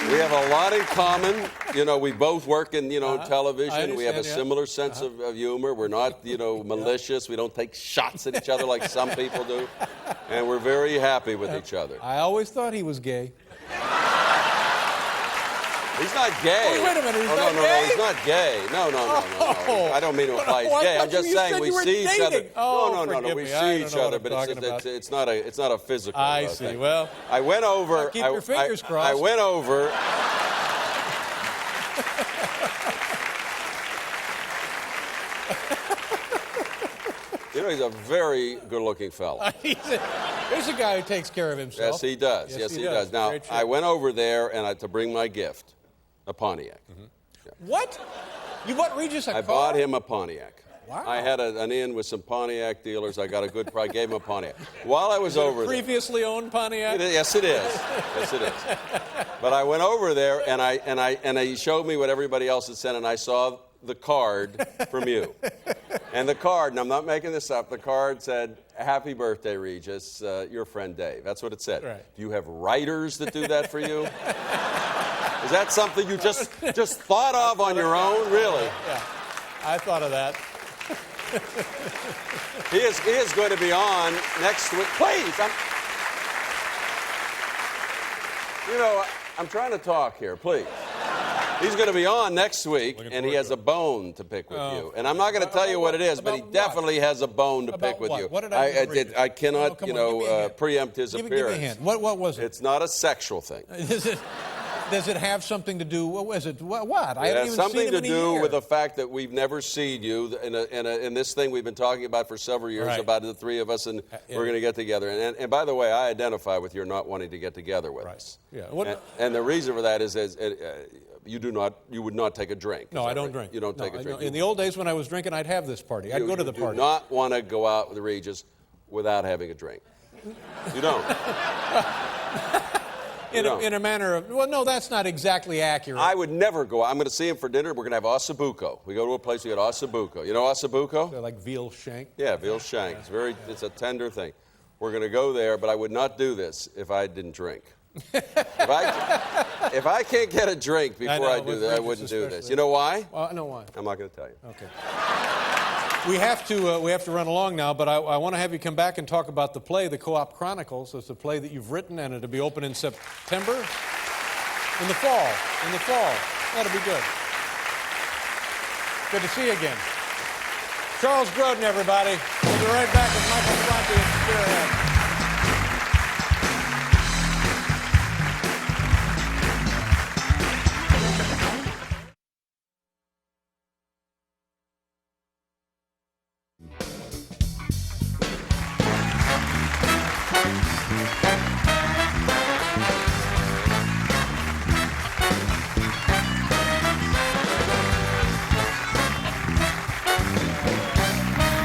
Speaker 1: We have a lot in common. We both work in, television. We have a
Speaker 4: understand,
Speaker 1: similar sense of humor. We're not, malicious. We don't take shots at each other like some people do. And we're very happy with each other.
Speaker 4: I always thought he was gay.
Speaker 1: He's not gay.
Speaker 4: Oh, wait a minute, he's not
Speaker 1: gay?
Speaker 4: gay?
Speaker 1: He's not gay. No. I don't mean to imply he's gay. I'm just saying we see each other. No. We see each other, but it's not a physical
Speaker 4: I
Speaker 1: thing.
Speaker 4: see. Well,
Speaker 1: I went over.
Speaker 4: keep your fingers crossed.
Speaker 1: I went over. He's a very good-looking fellow.
Speaker 4: There's a guy who takes care of himself.
Speaker 1: Yes, he does. Yes, he does. Now, I went over there to bring my gift, a Pontiac.
Speaker 4: Mm-hmm. Yeah. What? You bought Regis a car?
Speaker 1: I bought him a Pontiac.
Speaker 4: Wow.
Speaker 1: I had an in with some Pontiac dealers. I got a good price. Gave him a Pontiac. While I was over there.
Speaker 4: Previously owned Pontiac?
Speaker 1: Yes, it is. Yes, it is. But I went over there, and he showed me what everybody else had sent, and I saw the card from you. And the card, and I'm not making this up, the card said, "Happy birthday, Regis, your friend Dave." That's what it said.
Speaker 4: Right.
Speaker 1: Do you have writers that do that for you? Is that something you just thought of on your own? Really?
Speaker 4: Yeah, I thought of that.
Speaker 1: He is going to be on next week. Please, I'm trying to talk here. Please. He's going to be on next week, and he has a bone to pick with you. And I'm not going to tell you what it is, but he definitely has a bone to pick with you.
Speaker 4: What did I do?
Speaker 1: I cannot, preempt his appearance.
Speaker 4: Give me a hint. What was it?
Speaker 1: It's not a sexual thing.
Speaker 4: Does it have something to do? What was it? What? I
Speaker 1: It
Speaker 4: haven't
Speaker 1: has
Speaker 4: even
Speaker 1: something
Speaker 4: seen him
Speaker 1: to
Speaker 4: in a
Speaker 1: do
Speaker 4: year.
Speaker 1: with the fact that we've never seen you in this thing we've been talking about for several years,
Speaker 4: Right.
Speaker 1: about the three of us, and we're going to get together. And by the way, I identify with your not wanting to get together with us.
Speaker 4: Yeah.
Speaker 1: And the reason for that is you would not take a drink.
Speaker 4: No, I don't drink.
Speaker 1: You don't take a drink.
Speaker 4: In the old days when I was drinking, I'd have this party. I'd go to the
Speaker 1: You
Speaker 4: party.
Speaker 1: do not want to go out with Regis without having a drink. You don't.
Speaker 4: In a manner of, well, no, that's not exactly accurate.
Speaker 1: I would never go out. I'm going to see him for dinner. We're going to have ossobuco. We go to a place, we get ossobuco. You know ossobuco?
Speaker 4: They're like veal shank.
Speaker 1: Yeah, veal shank. It's a tender thing. We're going to go there, but I would not do this if I didn't drink. If I can't get a drink before I do that, I wouldn't do this. You know why?
Speaker 4: Well, I know why.
Speaker 1: I'm not going to tell you.
Speaker 4: Okay. We have to run along now, but I want to have you come back and talk about the play, the Co-op Chronicles. It's a play that you've written, and it'll be open in September, in the fall. That'll be good. Good to see you again. Charles Grodin, everybody. We'll be right back with Michael Franti and Spearhead.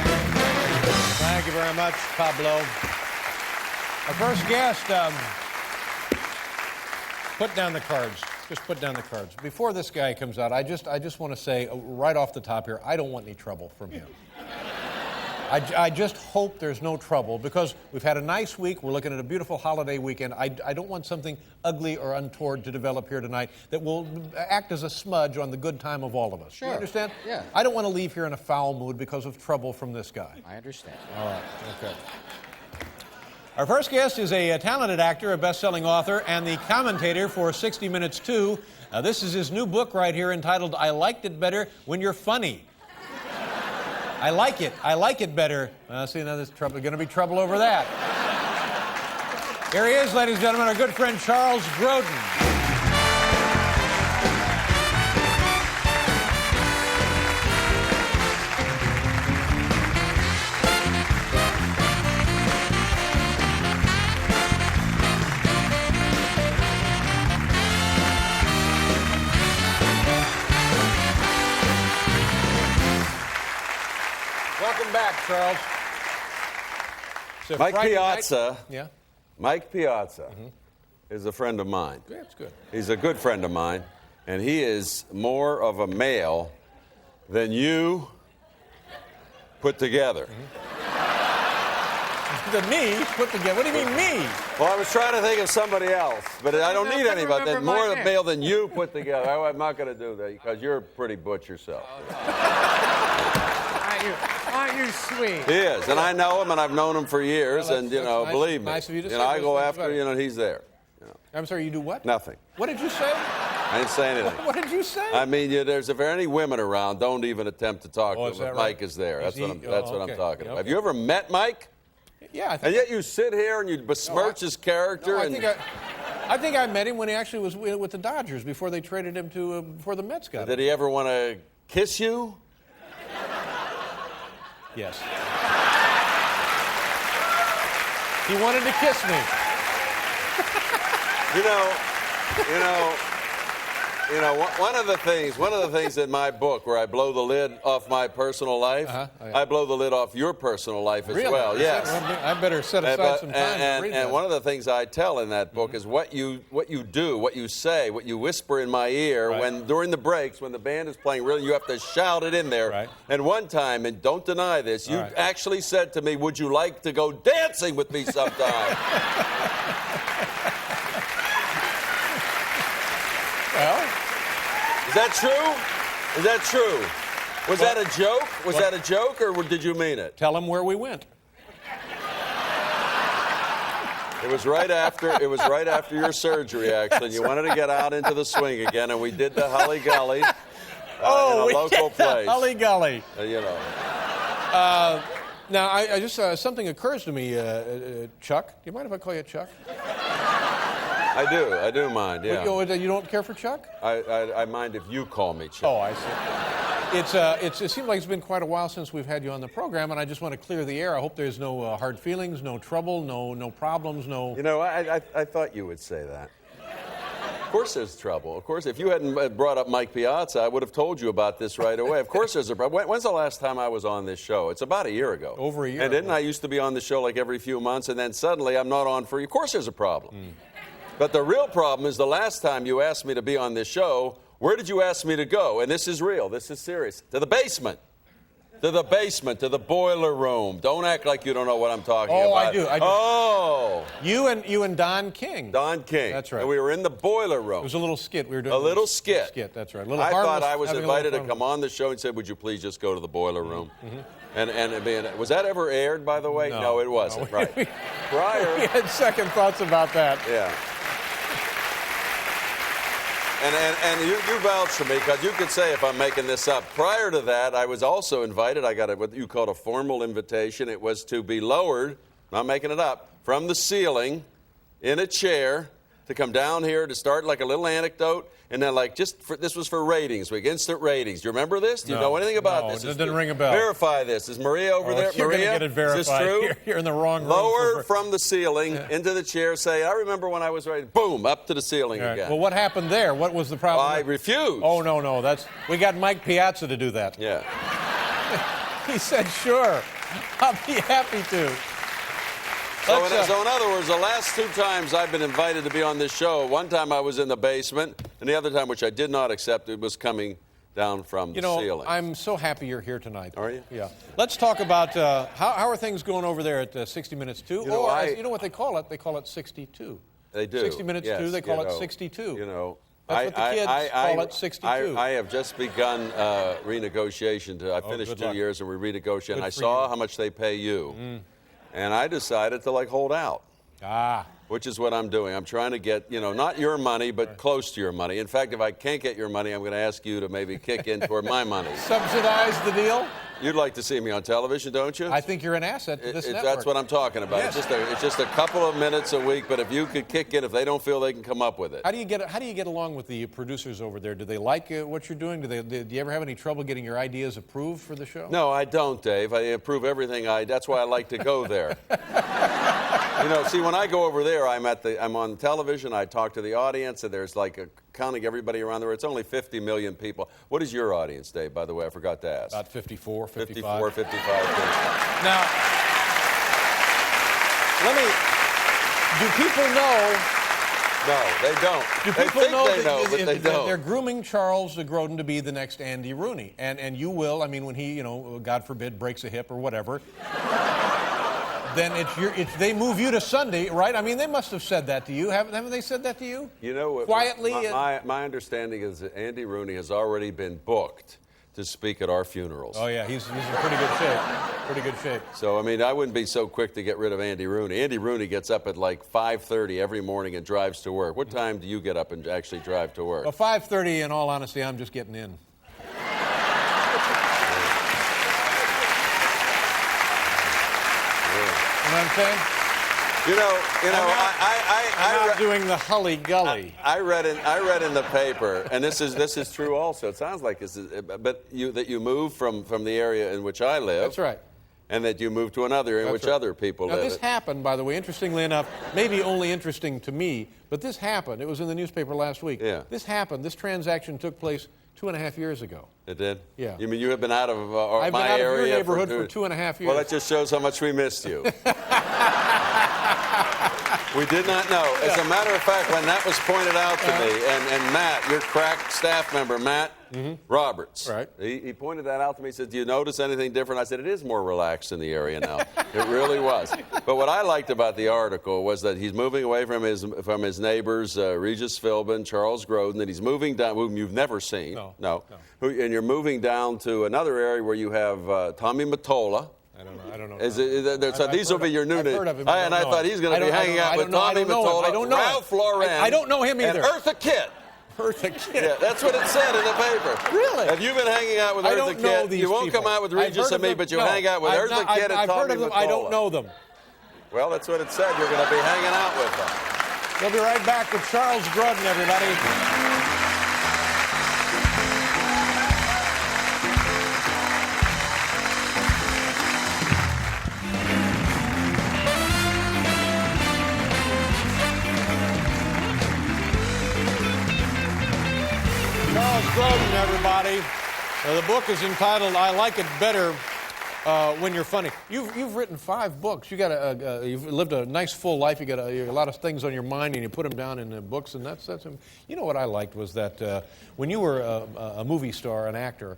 Speaker 4: Thank you very much, Pablo. Our first guest, put down the cards. Just put down the cards. Before this guy comes out, I just want to say right off the top here, I don't want any trouble from him. I just hope there's no trouble because we've had a nice week. We're looking at a beautiful holiday weekend. I don't want something ugly or untoward to develop here tonight that will act as a smudge on the good time of all of us.
Speaker 5: Sure.
Speaker 4: You understand?
Speaker 5: Yeah.
Speaker 4: I don't want to leave here in a foul mood because of trouble from this guy.
Speaker 5: I understand.
Speaker 4: All right, okay. Our first guest is a talented actor, a best-selling author, and the commentator for 60 Minutes 2. This is his new book right here entitled I Liked It Better When You're Funny. I like it better. See, now there's going to be trouble over that. Here he is, ladies and gentlemen, our good friend Charles Grodin. Welcome back, Charles. So
Speaker 1: Mike
Speaker 4: Friday
Speaker 1: Piazza.
Speaker 4: night- Yeah,
Speaker 1: Mike Piazza is a friend of mine.
Speaker 4: that's good.
Speaker 1: He's a good friend of mine, and he is more of a male than you put together.
Speaker 4: The me put together. What do you mean me?
Speaker 1: Well, I was trying to think of somebody else, but I don't need anybody.
Speaker 5: remember
Speaker 1: More
Speaker 5: my
Speaker 1: of a
Speaker 5: name.
Speaker 1: male than you put together. I'm not going to do that because you're a pretty butch yourself.
Speaker 5: Aren't you sweet?
Speaker 1: He is, and I know him, and I've known him for years,
Speaker 4: Well,
Speaker 1: and
Speaker 4: that's nice-
Speaker 1: believe me,
Speaker 4: nice of you to say
Speaker 1: I
Speaker 4: those
Speaker 1: go
Speaker 4: things
Speaker 1: after,
Speaker 4: about it.
Speaker 1: he's there.
Speaker 4: I'm sorry, you do what?
Speaker 1: Nothing.
Speaker 4: What did you say?
Speaker 1: I didn't say anything.
Speaker 4: What did you say?
Speaker 1: I mean, if there are any women around, don't even attempt to talk
Speaker 4: Oh,
Speaker 1: to
Speaker 4: is
Speaker 1: them.
Speaker 4: that
Speaker 1: If
Speaker 4: right?
Speaker 1: Mike is there.
Speaker 4: Is
Speaker 1: That's what
Speaker 4: he-
Speaker 1: I'm. That's
Speaker 4: oh,
Speaker 1: what
Speaker 4: okay.
Speaker 1: I'm talking about.
Speaker 4: Okay.
Speaker 1: Have you ever met Mike?
Speaker 4: Yeah, I
Speaker 1: And
Speaker 4: think.
Speaker 1: yet you sit here and you besmirch his character.
Speaker 4: No,
Speaker 1: and
Speaker 4: I think I met him when he actually was with the Dodgers before they traded him to before the Mets got him.
Speaker 1: did he ever want to kiss you?
Speaker 4: Yes. He wanted to kiss me.
Speaker 1: One of the things in my book where I blow the lid off my personal life,
Speaker 4: Oh, yeah.
Speaker 1: I blow the lid off your personal life as
Speaker 4: Really?
Speaker 1: well. Yes.
Speaker 4: I better set aside some time to read that.
Speaker 1: And one of the things I tell in that book is what you do, what you say, what you whisper in my ear
Speaker 4: Right.
Speaker 1: when during the breaks, when the band is playing, really you have to shout it in there.
Speaker 4: Right.
Speaker 1: And one time, and don't deny this, you
Speaker 4: All right.
Speaker 1: actually said to me, "Would you like to go dancing with me sometime?" Is that true? Is that true? Was that a joke? Was that a joke, or did you mean it?
Speaker 4: Tell him where we went.
Speaker 1: It was right after your surgery, actually. You wanted to get out into the swing again, and we did the Hully Gully in a local place.
Speaker 4: Hully Gully.
Speaker 1: You know.
Speaker 4: Now, I just something occurs to me, Chuck. Do you mind if I call you Chuck?
Speaker 1: I do mind. Yeah.
Speaker 4: You don't care for Chuck?
Speaker 1: I mind if you call me Chuck.
Speaker 4: Oh, I see. It seems like it's been quite a while since we've had you on the program, and I just want to clear the air. I hope there's no hard feelings, no trouble, no problems, no...
Speaker 1: You know, I thought you would say that. Of course there's trouble. Of course, if you hadn't brought up Mike Piazza, I would have told you about this right away. Of course there's a problem. When's the last time I was on this show? It's about a year ago.
Speaker 4: Over a year
Speaker 1: And didn't
Speaker 4: ago.
Speaker 1: I used to be on the show like every few months, and then suddenly I'm not on for... Of course there's a problem. But the real problem is the last time you asked me to be on this show, where did you ask me to go? And this is real. This is serious. To the basement. To the basement. To the boiler room. Don't act like you don't know what I'm talking about.
Speaker 4: Oh, I do.
Speaker 1: Oh.
Speaker 4: You and Don King.
Speaker 1: Don King.
Speaker 4: That's right.
Speaker 1: And we were in the boiler room.
Speaker 4: It was a little skit we were doing.
Speaker 1: A little skit.
Speaker 4: Skit, that's right. A little
Speaker 1: I thought
Speaker 4: harmless,
Speaker 1: I was
Speaker 4: having a
Speaker 1: invited
Speaker 4: little
Speaker 1: to
Speaker 4: fun.
Speaker 1: come on the show and said, would you please just go to the boiler room? And was that ever aired, by the way? No, it wasn't.
Speaker 4: No.
Speaker 1: Right.
Speaker 4: We
Speaker 1: Prior.
Speaker 4: had second thoughts about that.
Speaker 1: Yeah. And you vouch for me, because you could say if I'm making this up. Prior to that, I was also invited. I got what you call a formal invitation. It was to be lowered, not making it up, from the ceiling in a chair to come down here to start like a little anecdote. And then this was for ratings week, instant ratings. Do you remember this? Do you know anything about this?
Speaker 4: No, it didn't ring a bell.
Speaker 1: Verify this. Is Maria over there?
Speaker 4: You're
Speaker 1: Maria,
Speaker 4: gonna get it verified.
Speaker 1: is this true?
Speaker 4: You're in the wrong room.
Speaker 1: Lower from the ceiling into the chair. Say, I remember when I was ready. Boom, up to the ceiling
Speaker 4: Right.
Speaker 1: again.
Speaker 4: Well, what happened there? What was the problem?
Speaker 1: I refused.
Speaker 4: Oh, no. We got Mike Piazza to do that.
Speaker 1: Yeah.
Speaker 4: He said, sure. I'll be happy to.
Speaker 1: So in other words, the last two times I've been invited to be on this show, one time I was in the basement, and the other time, which I did not accept, it was coming down from the ceiling.
Speaker 4: I'm so happy you're here tonight.
Speaker 1: Are you?
Speaker 4: Yeah. Let's talk about how are things going over there at 60 Minutes 2?
Speaker 1: You know,
Speaker 4: You know what they call it? They call it 62.
Speaker 1: They do.
Speaker 4: 60 Minutes 2, they call it 62.
Speaker 1: You know,
Speaker 4: That's what the kids call it, 62.
Speaker 1: I have just begun renegotiation. I finished
Speaker 4: good
Speaker 1: 2
Speaker 4: luck.
Speaker 1: years and we renegotiated. And I
Speaker 4: for
Speaker 1: saw
Speaker 4: you.
Speaker 1: how much they pay you. And I decided to hold out. Which is what I'm doing. I'm trying to get, not your money, but close to your money. In fact, if I can't get your money, I'm going to ask you to maybe kick in toward my money.
Speaker 4: Subsidize the deal?
Speaker 1: You'd like to see me on television, don't you?
Speaker 4: I think you're an asset to this network.
Speaker 1: That's what I'm talking about.
Speaker 4: Yes.
Speaker 1: It's just a couple of minutes a week, but if you could kick in, if they don't feel they can come up with it.
Speaker 4: How do you get along with the producers over there? Do they like what you're doing? Do you ever have any trouble getting your ideas approved for the show?
Speaker 1: No, I don't, Dave. I approve everything. That's why I like to go there. See, when I go over there, I'm on television. I talk to the audience, and there's counting everybody around there. It's only 50 million people. What is your audience, Dave? By the way, I forgot to ask.
Speaker 4: About 54, 55.
Speaker 1: 54, 55.
Speaker 4: Now, do people know?
Speaker 1: No, they don't.
Speaker 4: Do
Speaker 1: They
Speaker 4: people
Speaker 1: think
Speaker 4: know
Speaker 1: they know, but they don't.
Speaker 4: They're grooming Charles Grodin to be the next Andy Rooney, and you will. When he, God forbid, breaks a hip or whatever. Then they move you to Sunday, right? They must have said that to you. Haven't they said that to you?
Speaker 1: Quietly. My understanding is that Andy Rooney has already been booked to speak at our funerals.
Speaker 4: Oh yeah, he's in pretty good shape. Pretty good shape.
Speaker 1: So I wouldn't be so quick to get rid of Andy Rooney. Andy Rooney gets up at 5:30 every morning and drives to work. What time do you get up and actually drive to work?
Speaker 4: Well, 5:30. In all honesty, I'm just getting in. You know what I'm saying? I'm not doing the Hully Gully.
Speaker 1: I read in the paper, and this is true also. It sounds like this is, but that you moved from the area in which I live.
Speaker 4: That's right.
Speaker 1: And that you moved to another in which other people
Speaker 4: now,
Speaker 1: live.
Speaker 4: This happened, by the way, interestingly enough, maybe only interesting to me, but this happened. It was in the newspaper last week.
Speaker 1: Yeah.
Speaker 4: This happened. This transaction took place 2.5 years ago.
Speaker 1: It did?
Speaker 4: Yeah.
Speaker 1: You mean you have been out of
Speaker 4: I've
Speaker 1: my
Speaker 4: been out
Speaker 1: area
Speaker 4: of your neighborhood for 2.5 years.
Speaker 1: Well, that just shows how much we missed you. We did not know. As a matter of fact, when that was pointed out to me, and Matt, your crack staff member, Matt Roberts,
Speaker 4: Right.
Speaker 1: he pointed that out to me. He said, "Do you notice anything different?" I said, "It is more relaxed in the area now." It really was. But what I liked about the article was that he's moving away from his neighbors, Regis Philbin, Charles Grodin, that he's moving down, whom you've never seen. No. And you're moving down to another area where you have Tommy Mottola.
Speaker 4: I don't know.
Speaker 1: So these will be your new
Speaker 4: I've heard of him.
Speaker 1: And I thought he's going to be hanging out with Tommy Mottola, Ralph Lauren.
Speaker 4: I don't know him either.
Speaker 1: And Eartha Kitt.
Speaker 4: Eartha Kitt.
Speaker 1: Yeah, that's what it said in the paper.
Speaker 4: Really?
Speaker 1: Have you been hanging out with Eartha Kitt? You won't come out with Regis and me, but you hang out with Eartha Kitt and
Speaker 4: I've
Speaker 1: Tommy
Speaker 4: heard of them.
Speaker 1: Mottola.
Speaker 4: I don't know them.
Speaker 1: Well, that's what it said. You're going to be hanging out with them.
Speaker 4: We'll be right back with Charles Grodin, everybody. Charles Grodin, everybody. The book is entitled "I Like It Better When You're Funny." You've written 5 books. You've lived a nice full life. You got a lot of things on your mind, and you put them down in books. And that's you know what I liked was that when you were a movie star, an actor,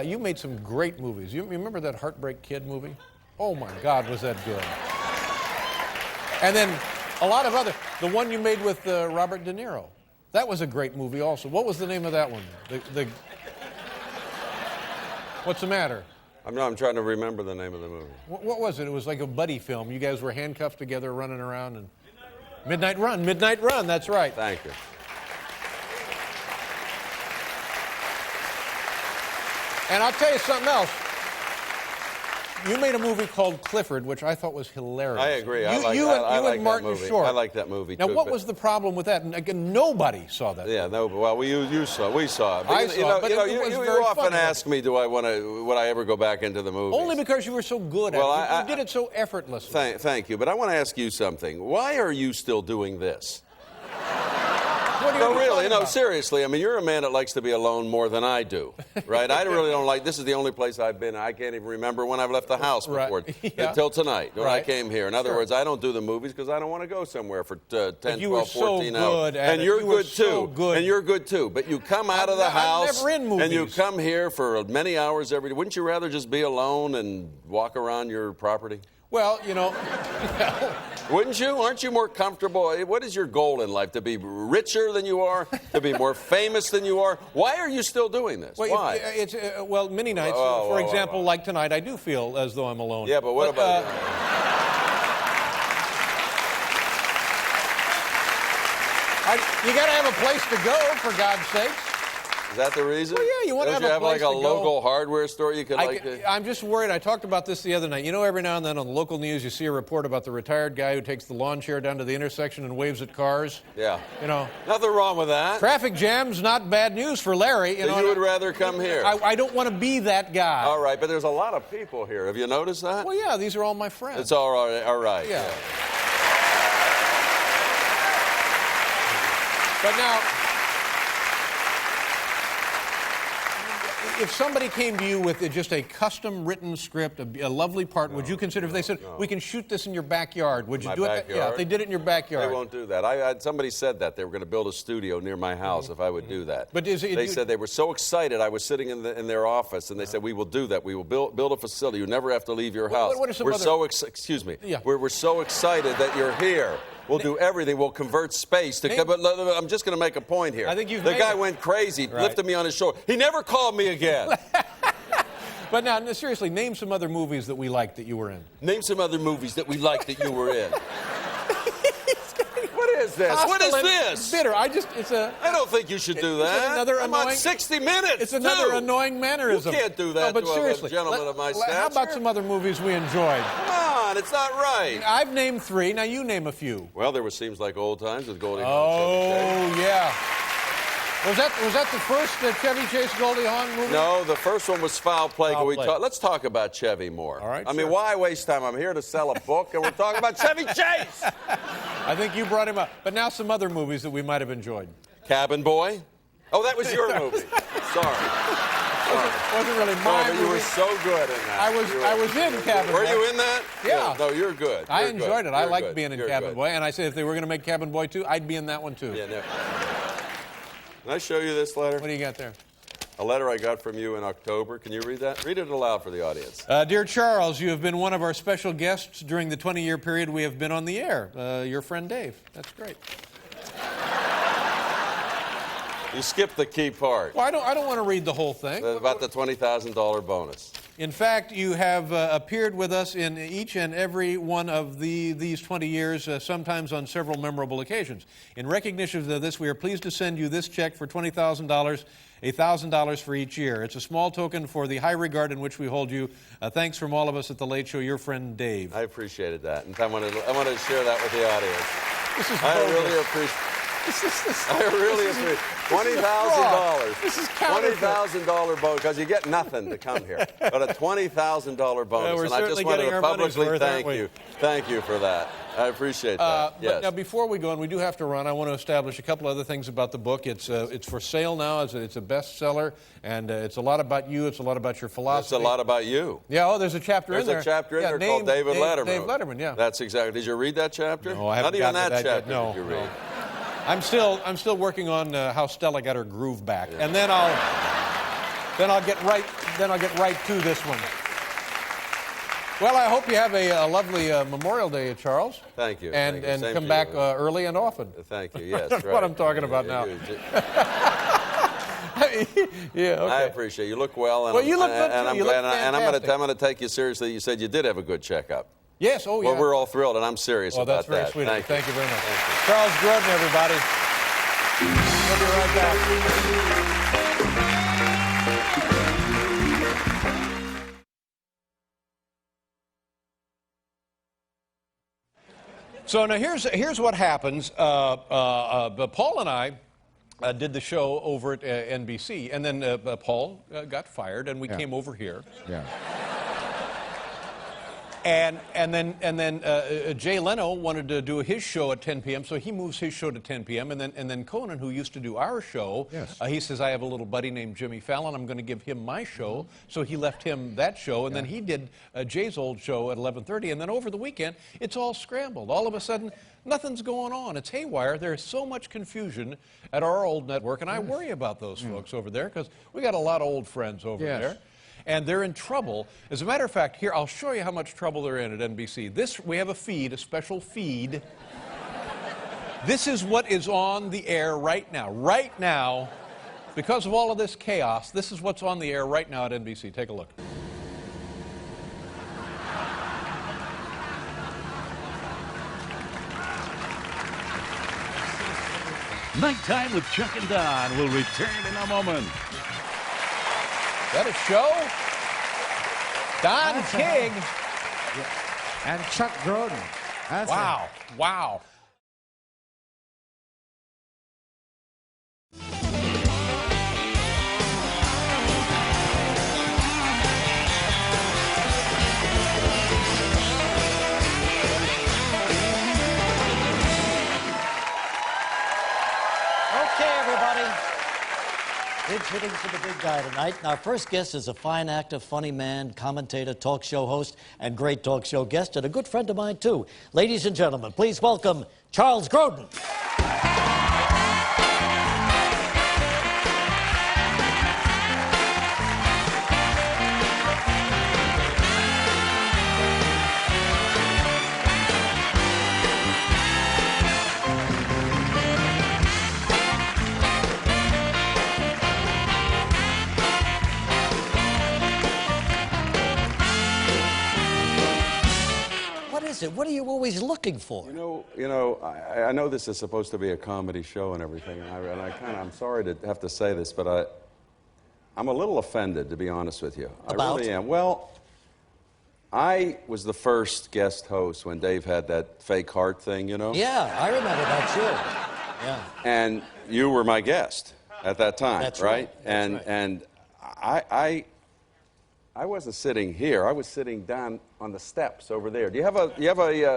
Speaker 4: you made some great movies. You remember that Heartbreak Kid movie? Oh my God, was that good! And then a lot of other. The one you made with Robert De Niro. That was a great movie also. What was the name of that one? What's the matter?
Speaker 1: I'm trying to remember the name of the movie.
Speaker 4: What was it? It was like a buddy film. You guys were handcuffed together running around. And Midnight Run. Midnight Run, that's right.
Speaker 1: Thank you.
Speaker 4: And I'll tell you something else. You made a movie called Clifford, which I thought was hilarious.
Speaker 1: I agree. I
Speaker 4: like
Speaker 1: Martin
Speaker 4: that movie. Short.
Speaker 1: I like that movie,
Speaker 4: now,
Speaker 1: too.
Speaker 4: What was the problem with that? And again, nobody saw that.
Speaker 1: Yeah, no, well, we saw it. But
Speaker 4: I saw it, but it was
Speaker 1: you
Speaker 4: very
Speaker 1: often
Speaker 4: funny.
Speaker 1: ask me, would I ever go back into the movies?
Speaker 4: Only because you were so good at it. You did it so effortlessly.
Speaker 1: Thank you, but I want to ask you something. Why are you still doing this?
Speaker 4: No,
Speaker 1: really, no, seriously. I mean, you're a man that likes to be alone more than I do, right? I really don't like, this is the only place I've been. I can't even remember when I've left the house before, until tonight, when I came here. In other words, I don't do the movies because I don't want to go somewhere for 10, 12, 14 hours. And you're good, too. And you're good, too. But you come out of the house, and you come here for many hours every day. Wouldn't you rather just be alone and walk around your property?
Speaker 4: Well, you know...
Speaker 1: Wouldn't you? Aren't you more comfortable? What is your goal in life? To be richer than you are? To be more famous than you are? Why are you still doing this?
Speaker 4: Well,
Speaker 1: Why?
Speaker 4: Many nights, for example, like tonight, I do feel as though I'm alone.
Speaker 1: Yeah, but what about...
Speaker 4: you got to have a place to go, for God's sakes.
Speaker 1: Is that the reason?
Speaker 4: Well, yeah, you want to have a place
Speaker 1: like a
Speaker 4: to go.
Speaker 1: local hardware store you could
Speaker 4: I'm just worried. I talked about this the other night. You know, every now and then on the local news, you see a report about the retired guy who takes the lawn chair down to the intersection and waves at cars.
Speaker 1: Yeah.
Speaker 4: You know.
Speaker 1: Nothing wrong with that.
Speaker 4: Traffic jams, not bad news for Larry.
Speaker 1: You would rather come here.
Speaker 4: I don't want to be that guy.
Speaker 1: All right, but there's a lot of people here. Have you noticed that?
Speaker 4: Well, yeah, these are all my friends.
Speaker 1: It's all right. All right.
Speaker 4: Yeah. But now... If somebody came to you with just a custom-written script, a lovely part, would you consider, if they said, we can shoot this in your backyard, would you do it? Yeah, if they did it in your backyard.
Speaker 1: They won't do that. Somebody said that. They were going to build a studio near my house if I would do that. But they said they were so excited. I was sitting in their office, and they said, we will do that. We will build a facility. You never have to leave your house.
Speaker 4: What are some
Speaker 1: excuse me.
Speaker 4: Yeah.
Speaker 1: We're so excited that you're here. We'll do everything. We'll convert space to... But I'm just going to make a point here.
Speaker 4: I think
Speaker 1: the guy went crazy, lifted me on his shoulder. He never called me again.
Speaker 4: But now, seriously, name some other movies that we liked that you were in.
Speaker 1: Name some other movies that we liked that you were in. What is this? What is this?
Speaker 4: Bitter. I
Speaker 1: don't think you should do that.
Speaker 4: Another
Speaker 1: I'm
Speaker 4: annoying,
Speaker 1: on 60 Minutes.
Speaker 4: It's another annoying mannerism.
Speaker 1: You can't do that
Speaker 4: but
Speaker 1: to
Speaker 4: seriously,
Speaker 1: a gentleman of my stature.
Speaker 4: How about some other movies we enjoyed?
Speaker 1: Come on, it's not right.
Speaker 4: I've named 3. Now you name a few.
Speaker 1: Well, there Seems Like Old Times with Goldie Hawn.
Speaker 4: Oh, yeah. Was that the first Chevy Chase Goldie Hawn movie?
Speaker 1: No, the first one was Foul Play. Let's talk about Chevy more.
Speaker 4: All right.
Speaker 1: I mean, why waste time? I'm here to sell a book, and we're talking about Chevy Chase.
Speaker 4: I think you brought him up. But now some other movies that we might have enjoyed.
Speaker 1: Cabin Boy. Oh, that was your movie. Sorry.
Speaker 4: wasn't really my
Speaker 1: but you were
Speaker 4: movie.
Speaker 1: so good in that.
Speaker 4: I was in Cabin Boy.
Speaker 1: Were you in that?
Speaker 4: Yeah.
Speaker 1: No, you're good.
Speaker 4: I
Speaker 1: You're
Speaker 4: enjoyed
Speaker 1: good.
Speaker 4: it. I
Speaker 1: You're
Speaker 4: liked
Speaker 1: good.
Speaker 4: being in
Speaker 1: You're
Speaker 4: Cabin
Speaker 1: good.
Speaker 4: Boy, and I said if they were going to make Cabin Boy 2, I'd be in that one too.
Speaker 1: Yeah, no. Can I show you this letter?
Speaker 4: What do you got there?
Speaker 1: A letter I got from you in October. Can you read that? Read it aloud for the audience.
Speaker 4: Dear Charles, you have been one of our special guests during the 20-year period we have been on the air. Your friend Dave. That's great.
Speaker 1: You skipped the key part.
Speaker 4: Well, I don't want to read the whole thing.
Speaker 1: About the $20,000 bonus.
Speaker 4: In fact, you have appeared with us in each and every one of these 20 years, sometimes on several memorable occasions. In recognition of this, we are pleased to send you this check for $20,000, $1,000 for each year. It's a small token for the high regard in which we hold you. Thanks from all of us at The Late Show, your friend Dave.
Speaker 1: I appreciated that. And I wanted to share that with the audience.
Speaker 4: This is
Speaker 1: I
Speaker 4: bogus.
Speaker 1: really appreciate I really appreciate $20,000.
Speaker 4: This is counterfeit.
Speaker 1: $20,000 bonus, because you get nothing to come here. But a $20,000 bonus.
Speaker 4: we're
Speaker 1: And I just
Speaker 4: certainly
Speaker 1: wanted
Speaker 4: getting
Speaker 1: to
Speaker 4: our money's
Speaker 1: publicly
Speaker 4: worth, aren't we?
Speaker 1: Thank you for that. I appreciate that.
Speaker 4: But
Speaker 1: Yes.
Speaker 4: now, before we go, and we do have to run, I want to establish a couple other things about the book. It's for sale now. It's a bestseller, and it's a lot about you. It's a lot about your philosophy.
Speaker 1: It's a lot about you.
Speaker 4: Yeah, oh, there's a chapter in there.
Speaker 1: There's a chapter in
Speaker 4: Yeah,
Speaker 1: there called David Letterman.
Speaker 4: Dave Letterman, yeah.
Speaker 1: That's exactly. Did you read that chapter?
Speaker 4: No, I haven't
Speaker 1: Not even
Speaker 4: gotten to
Speaker 1: that
Speaker 4: that yet.
Speaker 1: chapter
Speaker 4: No,
Speaker 1: did you read.
Speaker 4: no. I'm still working on how Stella got her groove back, and then I'll get right to this one. Well, I hope you have a lovely Memorial Day, Charles.
Speaker 1: Thank you.
Speaker 4: And
Speaker 1: Thank you. Same
Speaker 4: come
Speaker 1: to
Speaker 4: back
Speaker 1: you.
Speaker 4: early and often.
Speaker 1: Thank you. Yes,
Speaker 4: That's
Speaker 1: right.
Speaker 4: what I'm talking about now. Yeah, okay.
Speaker 1: I appreciate it. You look well, and
Speaker 4: Well, you look good,
Speaker 1: and
Speaker 4: too.
Speaker 1: I'm
Speaker 4: You look
Speaker 1: glad, and I'm
Speaker 4: fantastic.
Speaker 1: going to take you seriously. You said you did have a good checkup.
Speaker 4: Yes, oh yeah.
Speaker 1: Well, we're all thrilled, and I'm serious
Speaker 4: Well,
Speaker 1: about
Speaker 4: that's very
Speaker 1: that.
Speaker 4: sweet. Thank you very much.
Speaker 1: Thank you.
Speaker 4: Charles Grodin, everybody. We'll be right back. So now here's what happens. Paul and I did the show over at NBC, and then Paul got fired, and we came over here.
Speaker 5: Yeah.
Speaker 4: And then Jay Leno wanted to do his show at 10 p.m., so he moves his show to 10 p.m. And then Conan, who used to do our show,
Speaker 5: Yes.
Speaker 4: He says, I have a little buddy named Jimmy Fallon. I'm going to give him my show. So he left him that show, and then he did Jay's old show at 11:30. And then over the weekend, it's all scrambled. All of a sudden, nothing's going on. It's haywire. There's so much confusion at our old network, and I worry about those folks over there because we got a lot of old friends over
Speaker 5: Yes.
Speaker 4: there. And they're in trouble. As a matter of fact, here, I'll show you how much trouble they're in at NBC. We have a feed, a special feed. This is what is on the air right now. Right now, because of all of this chaos, this is what's on the air right now at NBC. Take a look.
Speaker 6: Nighttime with Chuck and Don will return in a moment.
Speaker 4: Is that a show? Don King.
Speaker 5: And Chuck Grodin. That's
Speaker 4: Wow. Wow.
Speaker 3: Okay, everybody. Big hitting for the big guy tonight. And our first guest is a fine actor, funny man, commentator, talk show host, and great talk show guest, and a good friend of mine, too. Ladies and gentlemen, please welcome Charles Grodin. What is it? What are you always looking for?
Speaker 1: I know this is supposed to be a comedy show and everything, and I'm sorry to have to say this, but I'm a little offended, to be honest with you.
Speaker 3: About?
Speaker 1: I really am. Well, I was the first guest host when Dave had that fake heart thing, you know?
Speaker 3: Yeah, I remember that, too. Yeah.
Speaker 1: And you were my guest at that time,
Speaker 3: That's
Speaker 1: right?
Speaker 3: right. That's right.
Speaker 1: And I wasn't sitting here. I was sitting down on the steps over there. Do you have a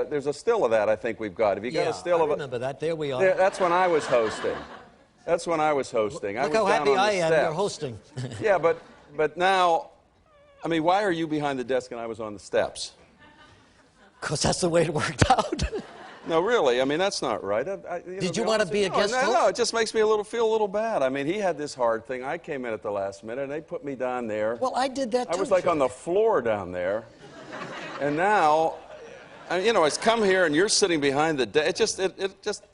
Speaker 1: there's a still of that I think we've got. Have you got a still
Speaker 3: I
Speaker 1: of it?
Speaker 3: remember that. There we are.
Speaker 1: That's when I was hosting. That's when I was hosting.
Speaker 3: Look
Speaker 1: I was
Speaker 3: how
Speaker 1: down
Speaker 3: happy
Speaker 1: on the
Speaker 3: I am
Speaker 1: steps.
Speaker 3: you're hosting.
Speaker 1: Yeah, but But now, I mean, why are you behind the desk and I was on the steps?
Speaker 3: Because that's the way it worked out.
Speaker 1: No, really. I mean, that's not right.
Speaker 3: Did you want to be a guest host?
Speaker 1: No, it just makes me feel a little bad. I mean, he had this hard thing. I came in at the last minute, and they put me down there.
Speaker 3: Well, I did that too.
Speaker 1: I was like on the floor down there. And now, you know, it's come here, and you're sitting behind the desk. It just,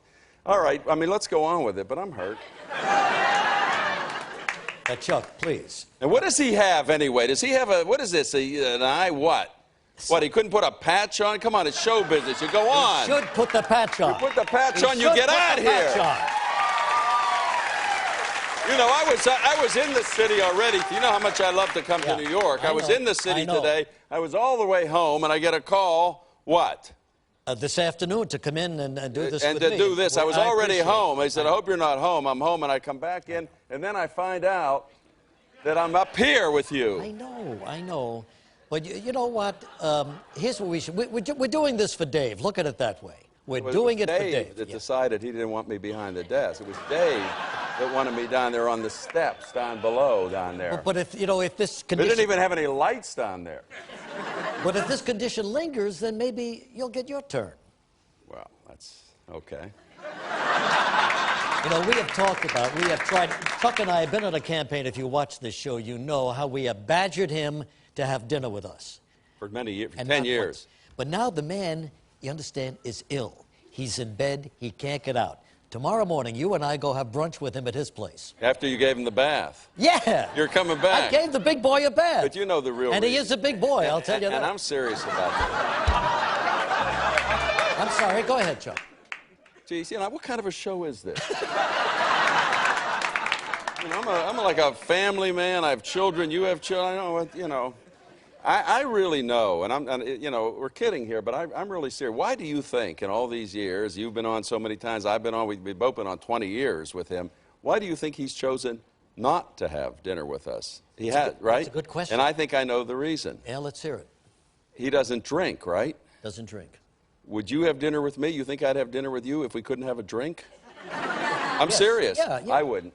Speaker 1: all right. I mean, let's go on with it, but I'm hurt.
Speaker 3: Chuck, please.
Speaker 1: And what does he have anyway? Does he have what is this, an eye what? What, he couldn't put a patch on? Come on, it's show business. You go on.
Speaker 3: You should put the patch on.
Speaker 1: You put the patch on, you get out here. You know, I was in the city already. You know how much I love to come to New York. I was in the city today. I was all the way home, and I get a call, what?
Speaker 3: This afternoon to come in and do this
Speaker 1: and
Speaker 3: with
Speaker 1: to
Speaker 3: me.
Speaker 1: do this. I was already home. I said, I hope
Speaker 3: you're
Speaker 1: you're not home. I'm home, and I come back in, and then I find out that I'm up here with you.
Speaker 3: I know. But you know what? Here's what we should. We're doing this for Dave. Look at it that way. We're doing it for Dave.
Speaker 1: That decided he didn't want me behind the desk. It was Dave that wanted me down there on the steps down below down there.
Speaker 3: But if this
Speaker 1: They
Speaker 3: condition,
Speaker 1: didn't even have any lights down there.
Speaker 3: But if this condition lingers, then maybe you'll get your turn.
Speaker 1: Well, that's okay.
Speaker 3: You know, we have tried. Chuck and I have been on a campaign. If you watch this show, you know how we have badgered him to have dinner with us.
Speaker 1: For many years, for
Speaker 3: And
Speaker 1: 10
Speaker 3: not
Speaker 1: years.
Speaker 3: once. But now the man, you understand, is ill. He's in bed. He can't get out. Tomorrow morning, you and I go have brunch with him at his place.
Speaker 1: After you gave him the bath.
Speaker 3: Yeah.
Speaker 1: You're coming back.
Speaker 3: I gave the big boy a bath.
Speaker 1: But you know the real
Speaker 3: And
Speaker 1: reason.
Speaker 3: he is a big boy, I'll tell you that.
Speaker 1: And I'm serious about that.
Speaker 3: I'm sorry. Go ahead, Chuck.
Speaker 1: Geez, you know, what kind of a show is this? You know, I'm like a family man. I have children. You have children. I know what, you know. I really know, and you know, we're kidding here, but I'm really serious. Why do you think in all these years, you've been on so many times, I've been on, we've both been on 20 years with him, why do you think he's chosen not to have dinner with us? He has, right?
Speaker 3: That's a good question.
Speaker 1: And I think I know the reason.
Speaker 3: Yeah, let's hear it.
Speaker 1: He doesn't drink, right?
Speaker 3: Doesn't drink.
Speaker 1: Would you have dinner with me? You think I'd have dinner with you if we couldn't have a drink? I'm serious.
Speaker 3: Yeah.
Speaker 1: I wouldn't.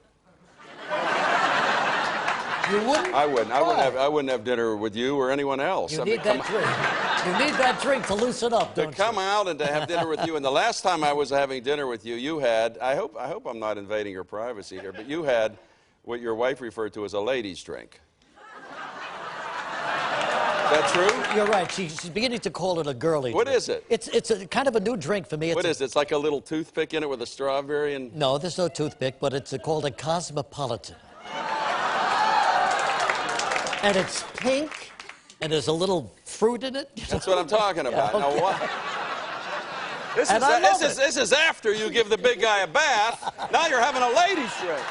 Speaker 3: You wouldn't?
Speaker 1: I wouldn't.
Speaker 3: Why?
Speaker 1: I wouldn't have dinner with you or anyone else.
Speaker 3: You need that drink. You need that drink to loosen up, don't you?
Speaker 1: To come out and to have dinner with you. And the last time I was having dinner with you, you had, I hope I'm not invading your privacy here, but you had what your wife referred to as a lady's drink. Is that true?
Speaker 3: You're right. She's beginning to call it a girly
Speaker 1: What
Speaker 3: drink.
Speaker 1: is it?
Speaker 3: It's a kind of a new drink for me.
Speaker 1: What is it? It's like a little toothpick in it with a strawberry and...
Speaker 3: No, there's no toothpick, but it's called a cosmopolitan. And it's pink, and there's a little fruit in it.
Speaker 1: That's what I'm talking about.
Speaker 3: Yeah, okay.
Speaker 1: Now what? This is after you give the big guy a bath. Now you're having a ladies' drink.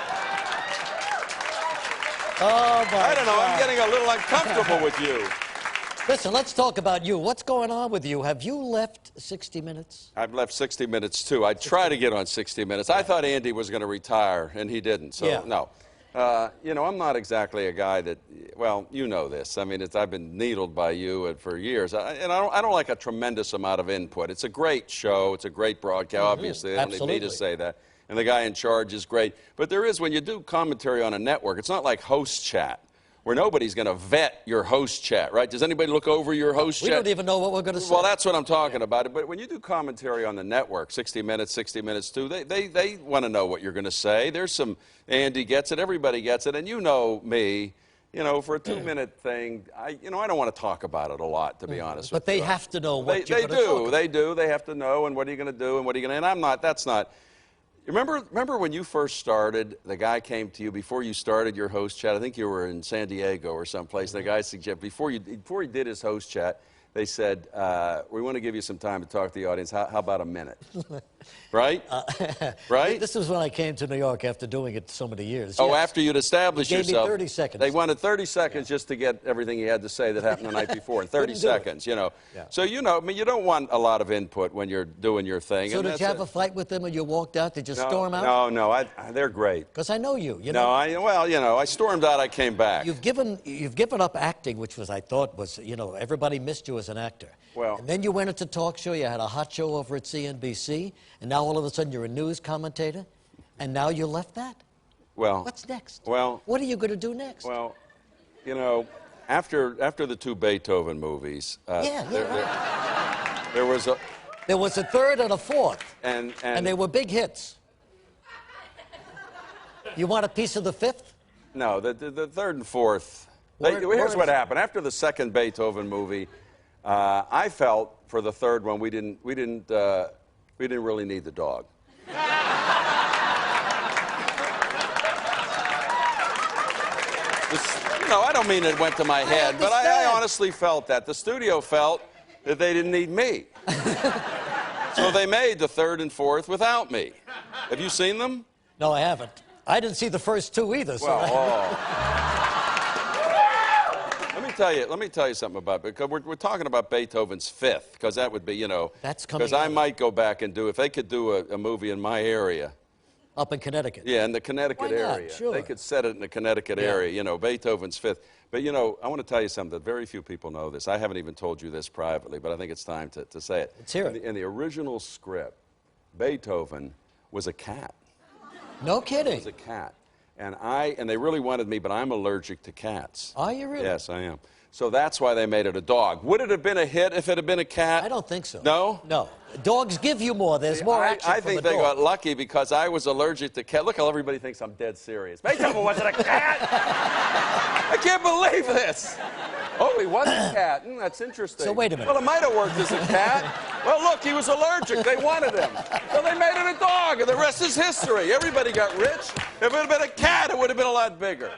Speaker 3: Oh, my
Speaker 1: I don't know.
Speaker 3: God.
Speaker 1: I'm getting a little uncomfortable with you.
Speaker 3: Listen, let's talk about you. What's going on with you? Have you left 60 Minutes?
Speaker 1: I've left 60 Minutes, too. I try to get on 60 Minutes. I thought Andy was going to retire, and he didn't, so
Speaker 3: Yeah.
Speaker 1: no. You know, I'm not exactly a guy that, well, you know this. I mean, I've been needled by you for years. And I don't like a tremendous amount of input. It's a great show. It's a great broadcast. Obviously, they don't need me to say that. And the guy in charge is great. But there is, when you do commentary on a network, it's not like host chat, where nobody's going to vet your host chat, right? Does anybody look over your host chat?
Speaker 3: We don't even know what we're going to say.
Speaker 1: Well, that's what I'm talking about. But when you do commentary on the network, 60 Minutes, 60 Minutes 2, they want to know what you're going to say. There's some, Andy gets it, everybody gets it, and you know me. You know, for a 2-minute thing, I don't want to talk about it a lot, to be honest with you.
Speaker 3: But they have to know what you're
Speaker 1: They
Speaker 3: going to talk about.
Speaker 1: They do. They have to know, and what are you going to do, and what are you going to... And I'm not, that's not... Remember when you first started, the guy came to you before you started your host chat? I think you were in San Diego or someplace. The guy suggested, before he did his host chat, they said, we want to give you some time to talk to the audience. How about a minute? Right? Right?
Speaker 3: This was when I came to New York after doing it so many years.
Speaker 1: Oh,
Speaker 3: Yes.
Speaker 1: after you'd established
Speaker 3: He gave me
Speaker 1: yourself.
Speaker 3: 30 seconds.
Speaker 1: They wanted 30 seconds just to get everything you had to say that happened the night before. 30
Speaker 3: Couldn't do it.
Speaker 1: seconds, you know.
Speaker 3: Yeah.
Speaker 1: So, you know, I mean, you don't want a lot of input when you're doing your thing.
Speaker 3: So
Speaker 1: and
Speaker 3: did
Speaker 1: that's
Speaker 3: you have
Speaker 1: it.
Speaker 3: a fight with them and you walked out? Did you storm out?
Speaker 1: No, they're great.
Speaker 3: Because I know you. You
Speaker 1: No,
Speaker 3: know,
Speaker 1: I stormed out, I came back.
Speaker 3: You've given up acting, which I thought was, everybody missed you as an actor.
Speaker 1: Well-
Speaker 3: and then you went into talk show. You had a hot show over at CNBC, and now all of a sudden you're a news commentator, and now you left that.
Speaker 1: Well,
Speaker 3: What's next?
Speaker 1: Well,
Speaker 3: what are you going to do next?
Speaker 1: Well, You know, after the two Beethoven movies, there was a...
Speaker 3: There was a third and a fourth,
Speaker 1: and
Speaker 3: they were big hits. You want a piece of the fifth?
Speaker 1: No, the third and fourth. Here's what happened. After the second Beethoven movie, I felt for the third one we didn't really need the dog. I don't mean it went to my head, but I honestly felt that. The studio felt that they didn't need me. So they made the third and fourth without me. Have you seen them?
Speaker 3: No, I haven't. I didn't see the first two either. So
Speaker 1: Let me tell you something about it. Because we're talking about Beethoven's fifth, because that would be,
Speaker 3: That's coming
Speaker 1: because I might go back and if they could do a movie in my area.
Speaker 3: Up in Connecticut.
Speaker 1: Yeah, in the Connecticut
Speaker 3: Why not?
Speaker 1: area.
Speaker 3: Sure.
Speaker 1: They could set it in the Connecticut area, Beethoven's fifth. But, I want to tell you something that very few people know this. I haven't even told you this privately, but I think it's time to say it.
Speaker 3: Let's hear it.
Speaker 1: In the original script, Beethoven was a cat.
Speaker 3: No kidding.
Speaker 1: He was a cat. And they really wanted me, but I'm allergic to cats.
Speaker 3: Are you really?
Speaker 1: Yes, I am. So that's why they made it a dog. Would it have been a hit if it had been a cat?
Speaker 3: I don't think so.
Speaker 1: No?
Speaker 3: No. Dogs give you more. There's more action
Speaker 1: I
Speaker 3: from
Speaker 1: think
Speaker 3: a
Speaker 1: they
Speaker 3: dog.
Speaker 1: got lucky because I was allergic to cat. Look how everybody thinks I'm dead serious. Beethoven wasn't a cat! I can't believe this! Oh, he was a cat. That's interesting.
Speaker 3: So wait a minute.
Speaker 1: Well, it might have worked as a cat. Well, look, he was allergic. They wanted him. So they made it a dog, and the rest is history. Everybody got rich. If it had been a cat, it would have been a lot bigger.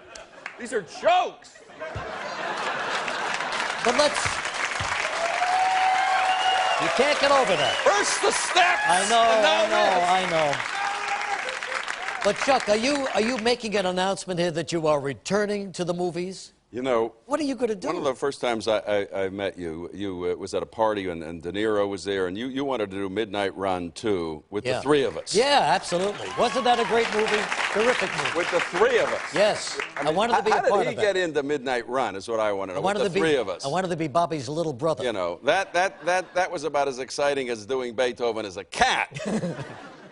Speaker 1: These are jokes.
Speaker 3: But you can't get over that.
Speaker 1: First the steps.
Speaker 3: I know. But Chuck, are you making an announcement here that you are returning to the movies? What are you going to do?
Speaker 1: One of the first times I met you, was at a party and De Niro was there, and you wanted to do Midnight Run 2 with the three of us.
Speaker 3: Yeah, absolutely. Wasn't that a great movie? Terrific movie.
Speaker 1: With the three of us.
Speaker 3: Yes. I wanted to be a part of that.
Speaker 1: How did he get into Midnight Run is what I want to know, with the three of us.
Speaker 3: I wanted to be Bobby's little brother.
Speaker 1: That was about as exciting as doing Beethoven as a cat.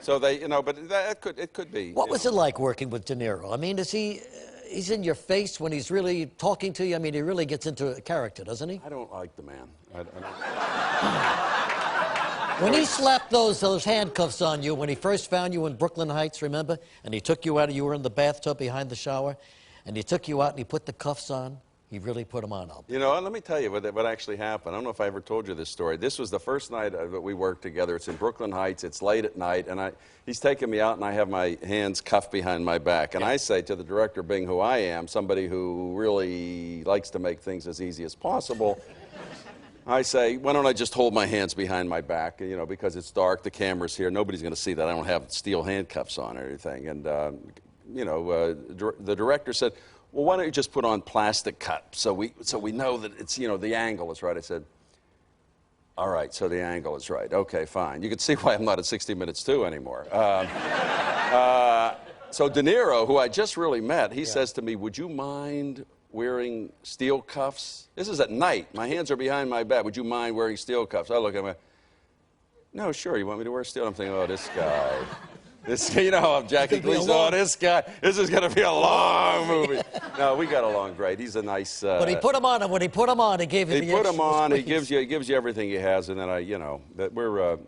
Speaker 1: So they, but it could be.
Speaker 3: What was it like working with De Niro? I mean, he's in your face when he's really talking to you? I mean, he really gets into a character, doesn't he?
Speaker 1: I don't like the man.
Speaker 3: When he slapped those handcuffs on you, when he first found you in Brooklyn Heights, remember? And he took you out, you were in the bathtub behind the shower, and he took you out and he put the cuffs on. He really put them on.
Speaker 1: Let me tell you what actually happened. I don't know if I ever told you this story. This was the first night that we worked together. It's in Brooklyn Heights. It's late at night, and he's taking me out, and I have my hands cuffed behind my back. And I say to the director, being who I am, somebody who really likes to make things as easy as possible, I say, why don't I just hold my hands behind my back, because it's dark, the camera's here, nobody's going to see that I don't have steel handcuffs on or anything. And, the director said, well, why don't you just put on plastic cups so we know that it's, the angle is right. I said, all right, so the angle is right. Okay, fine. You can see why I'm not at 60 Minutes 2 anymore. So De Niro, who I just really met, he says to me, would you mind wearing steel cuffs? This is at night. My hands are behind my back. Would you mind wearing steel cuffs? I look at him, no, sure, you want me to wear steel? I'm thinking, oh, this guy. Jackie Gleason, this guy, this is going to be a long movie. No, we got along great. He's a nice...
Speaker 3: But he put him on, and when he put him on, he gave him
Speaker 1: He put him on, he gives you everything he has, and then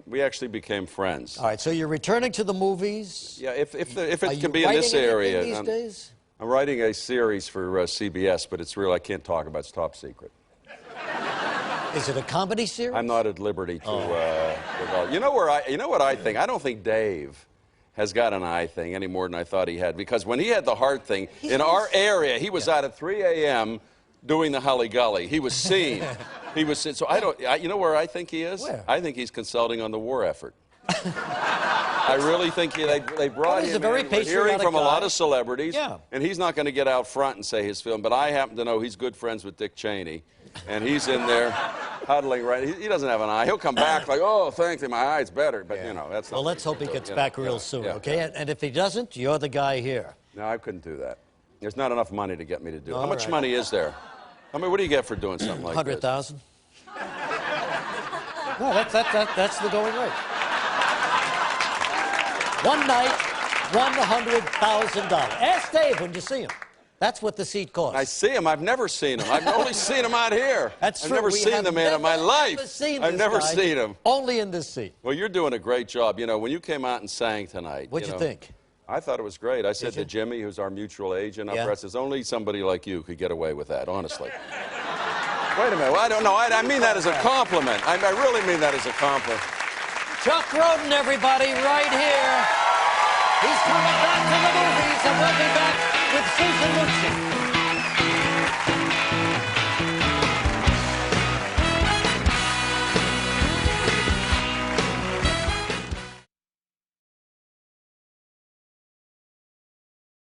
Speaker 1: we actually became friends.
Speaker 3: All right, so you're returning to the movies?
Speaker 1: Yeah, if it can be in this area.
Speaker 3: These days?
Speaker 1: I'm writing a series for CBS, but it's real. I can't talk about it. It's top secret.
Speaker 3: Is it a comedy series?
Speaker 1: I'm not at liberty to... You know what I think? I don't think Dave has got an eye thing any more than I thought he had. Because when he had the heart thing, in our area, he was out at 3 a.m. doing the Hully Gully. He was seen. So you know where I think he is?
Speaker 3: Where?
Speaker 1: I think he's consulting on the war effort. I really think they brought
Speaker 3: he's
Speaker 1: him
Speaker 3: a very
Speaker 1: in. We're hearing
Speaker 3: patriotic
Speaker 1: from a
Speaker 3: guy.
Speaker 1: lot of celebrities.
Speaker 3: Yeah.
Speaker 1: And he's not going to get out front and say his film. But I happen to know he's good friends with Dick Cheney. And he's in there huddling right. He doesn't have an eye. He'll come back like, oh, thank you, my eye's better. But, that's not...
Speaker 3: Well, let's hope he gets back real soon, okay? And if he doesn't, you're the guy here.
Speaker 1: No, I couldn't do that. There's not enough money to get me to do it. How much money is there? What do you get for doing something like this?
Speaker 3: $100,000. No, that's the going rate. One night, $100,000. Ask Dave when you see him. That's what the seat costs.
Speaker 1: I see him. I've never seen him. I've only seen him out here.
Speaker 3: That's
Speaker 1: I've
Speaker 3: true.
Speaker 1: never
Speaker 3: We
Speaker 1: seen
Speaker 3: have
Speaker 1: the man in my
Speaker 3: never
Speaker 1: life.
Speaker 3: seen
Speaker 1: I've
Speaker 3: this
Speaker 1: never
Speaker 3: guy.
Speaker 1: seen him.
Speaker 3: Only in this seat.
Speaker 1: Well, you're doing a great job. You know, when you came out and sang tonight.
Speaker 3: What'd you think?
Speaker 1: I thought it was great. I said
Speaker 3: you?
Speaker 1: to Jimmy, who's our mutual agent up
Speaker 3: Yeah.
Speaker 1: there, I says, only somebody like you could get away with that, honestly. Wait a minute. Well, I don't know. I mean that as a compliment. I really mean that as a compliment.
Speaker 3: Chuck Grodin, everybody, right here. He's coming back to the movies, and we'll be back with Susan Lucci.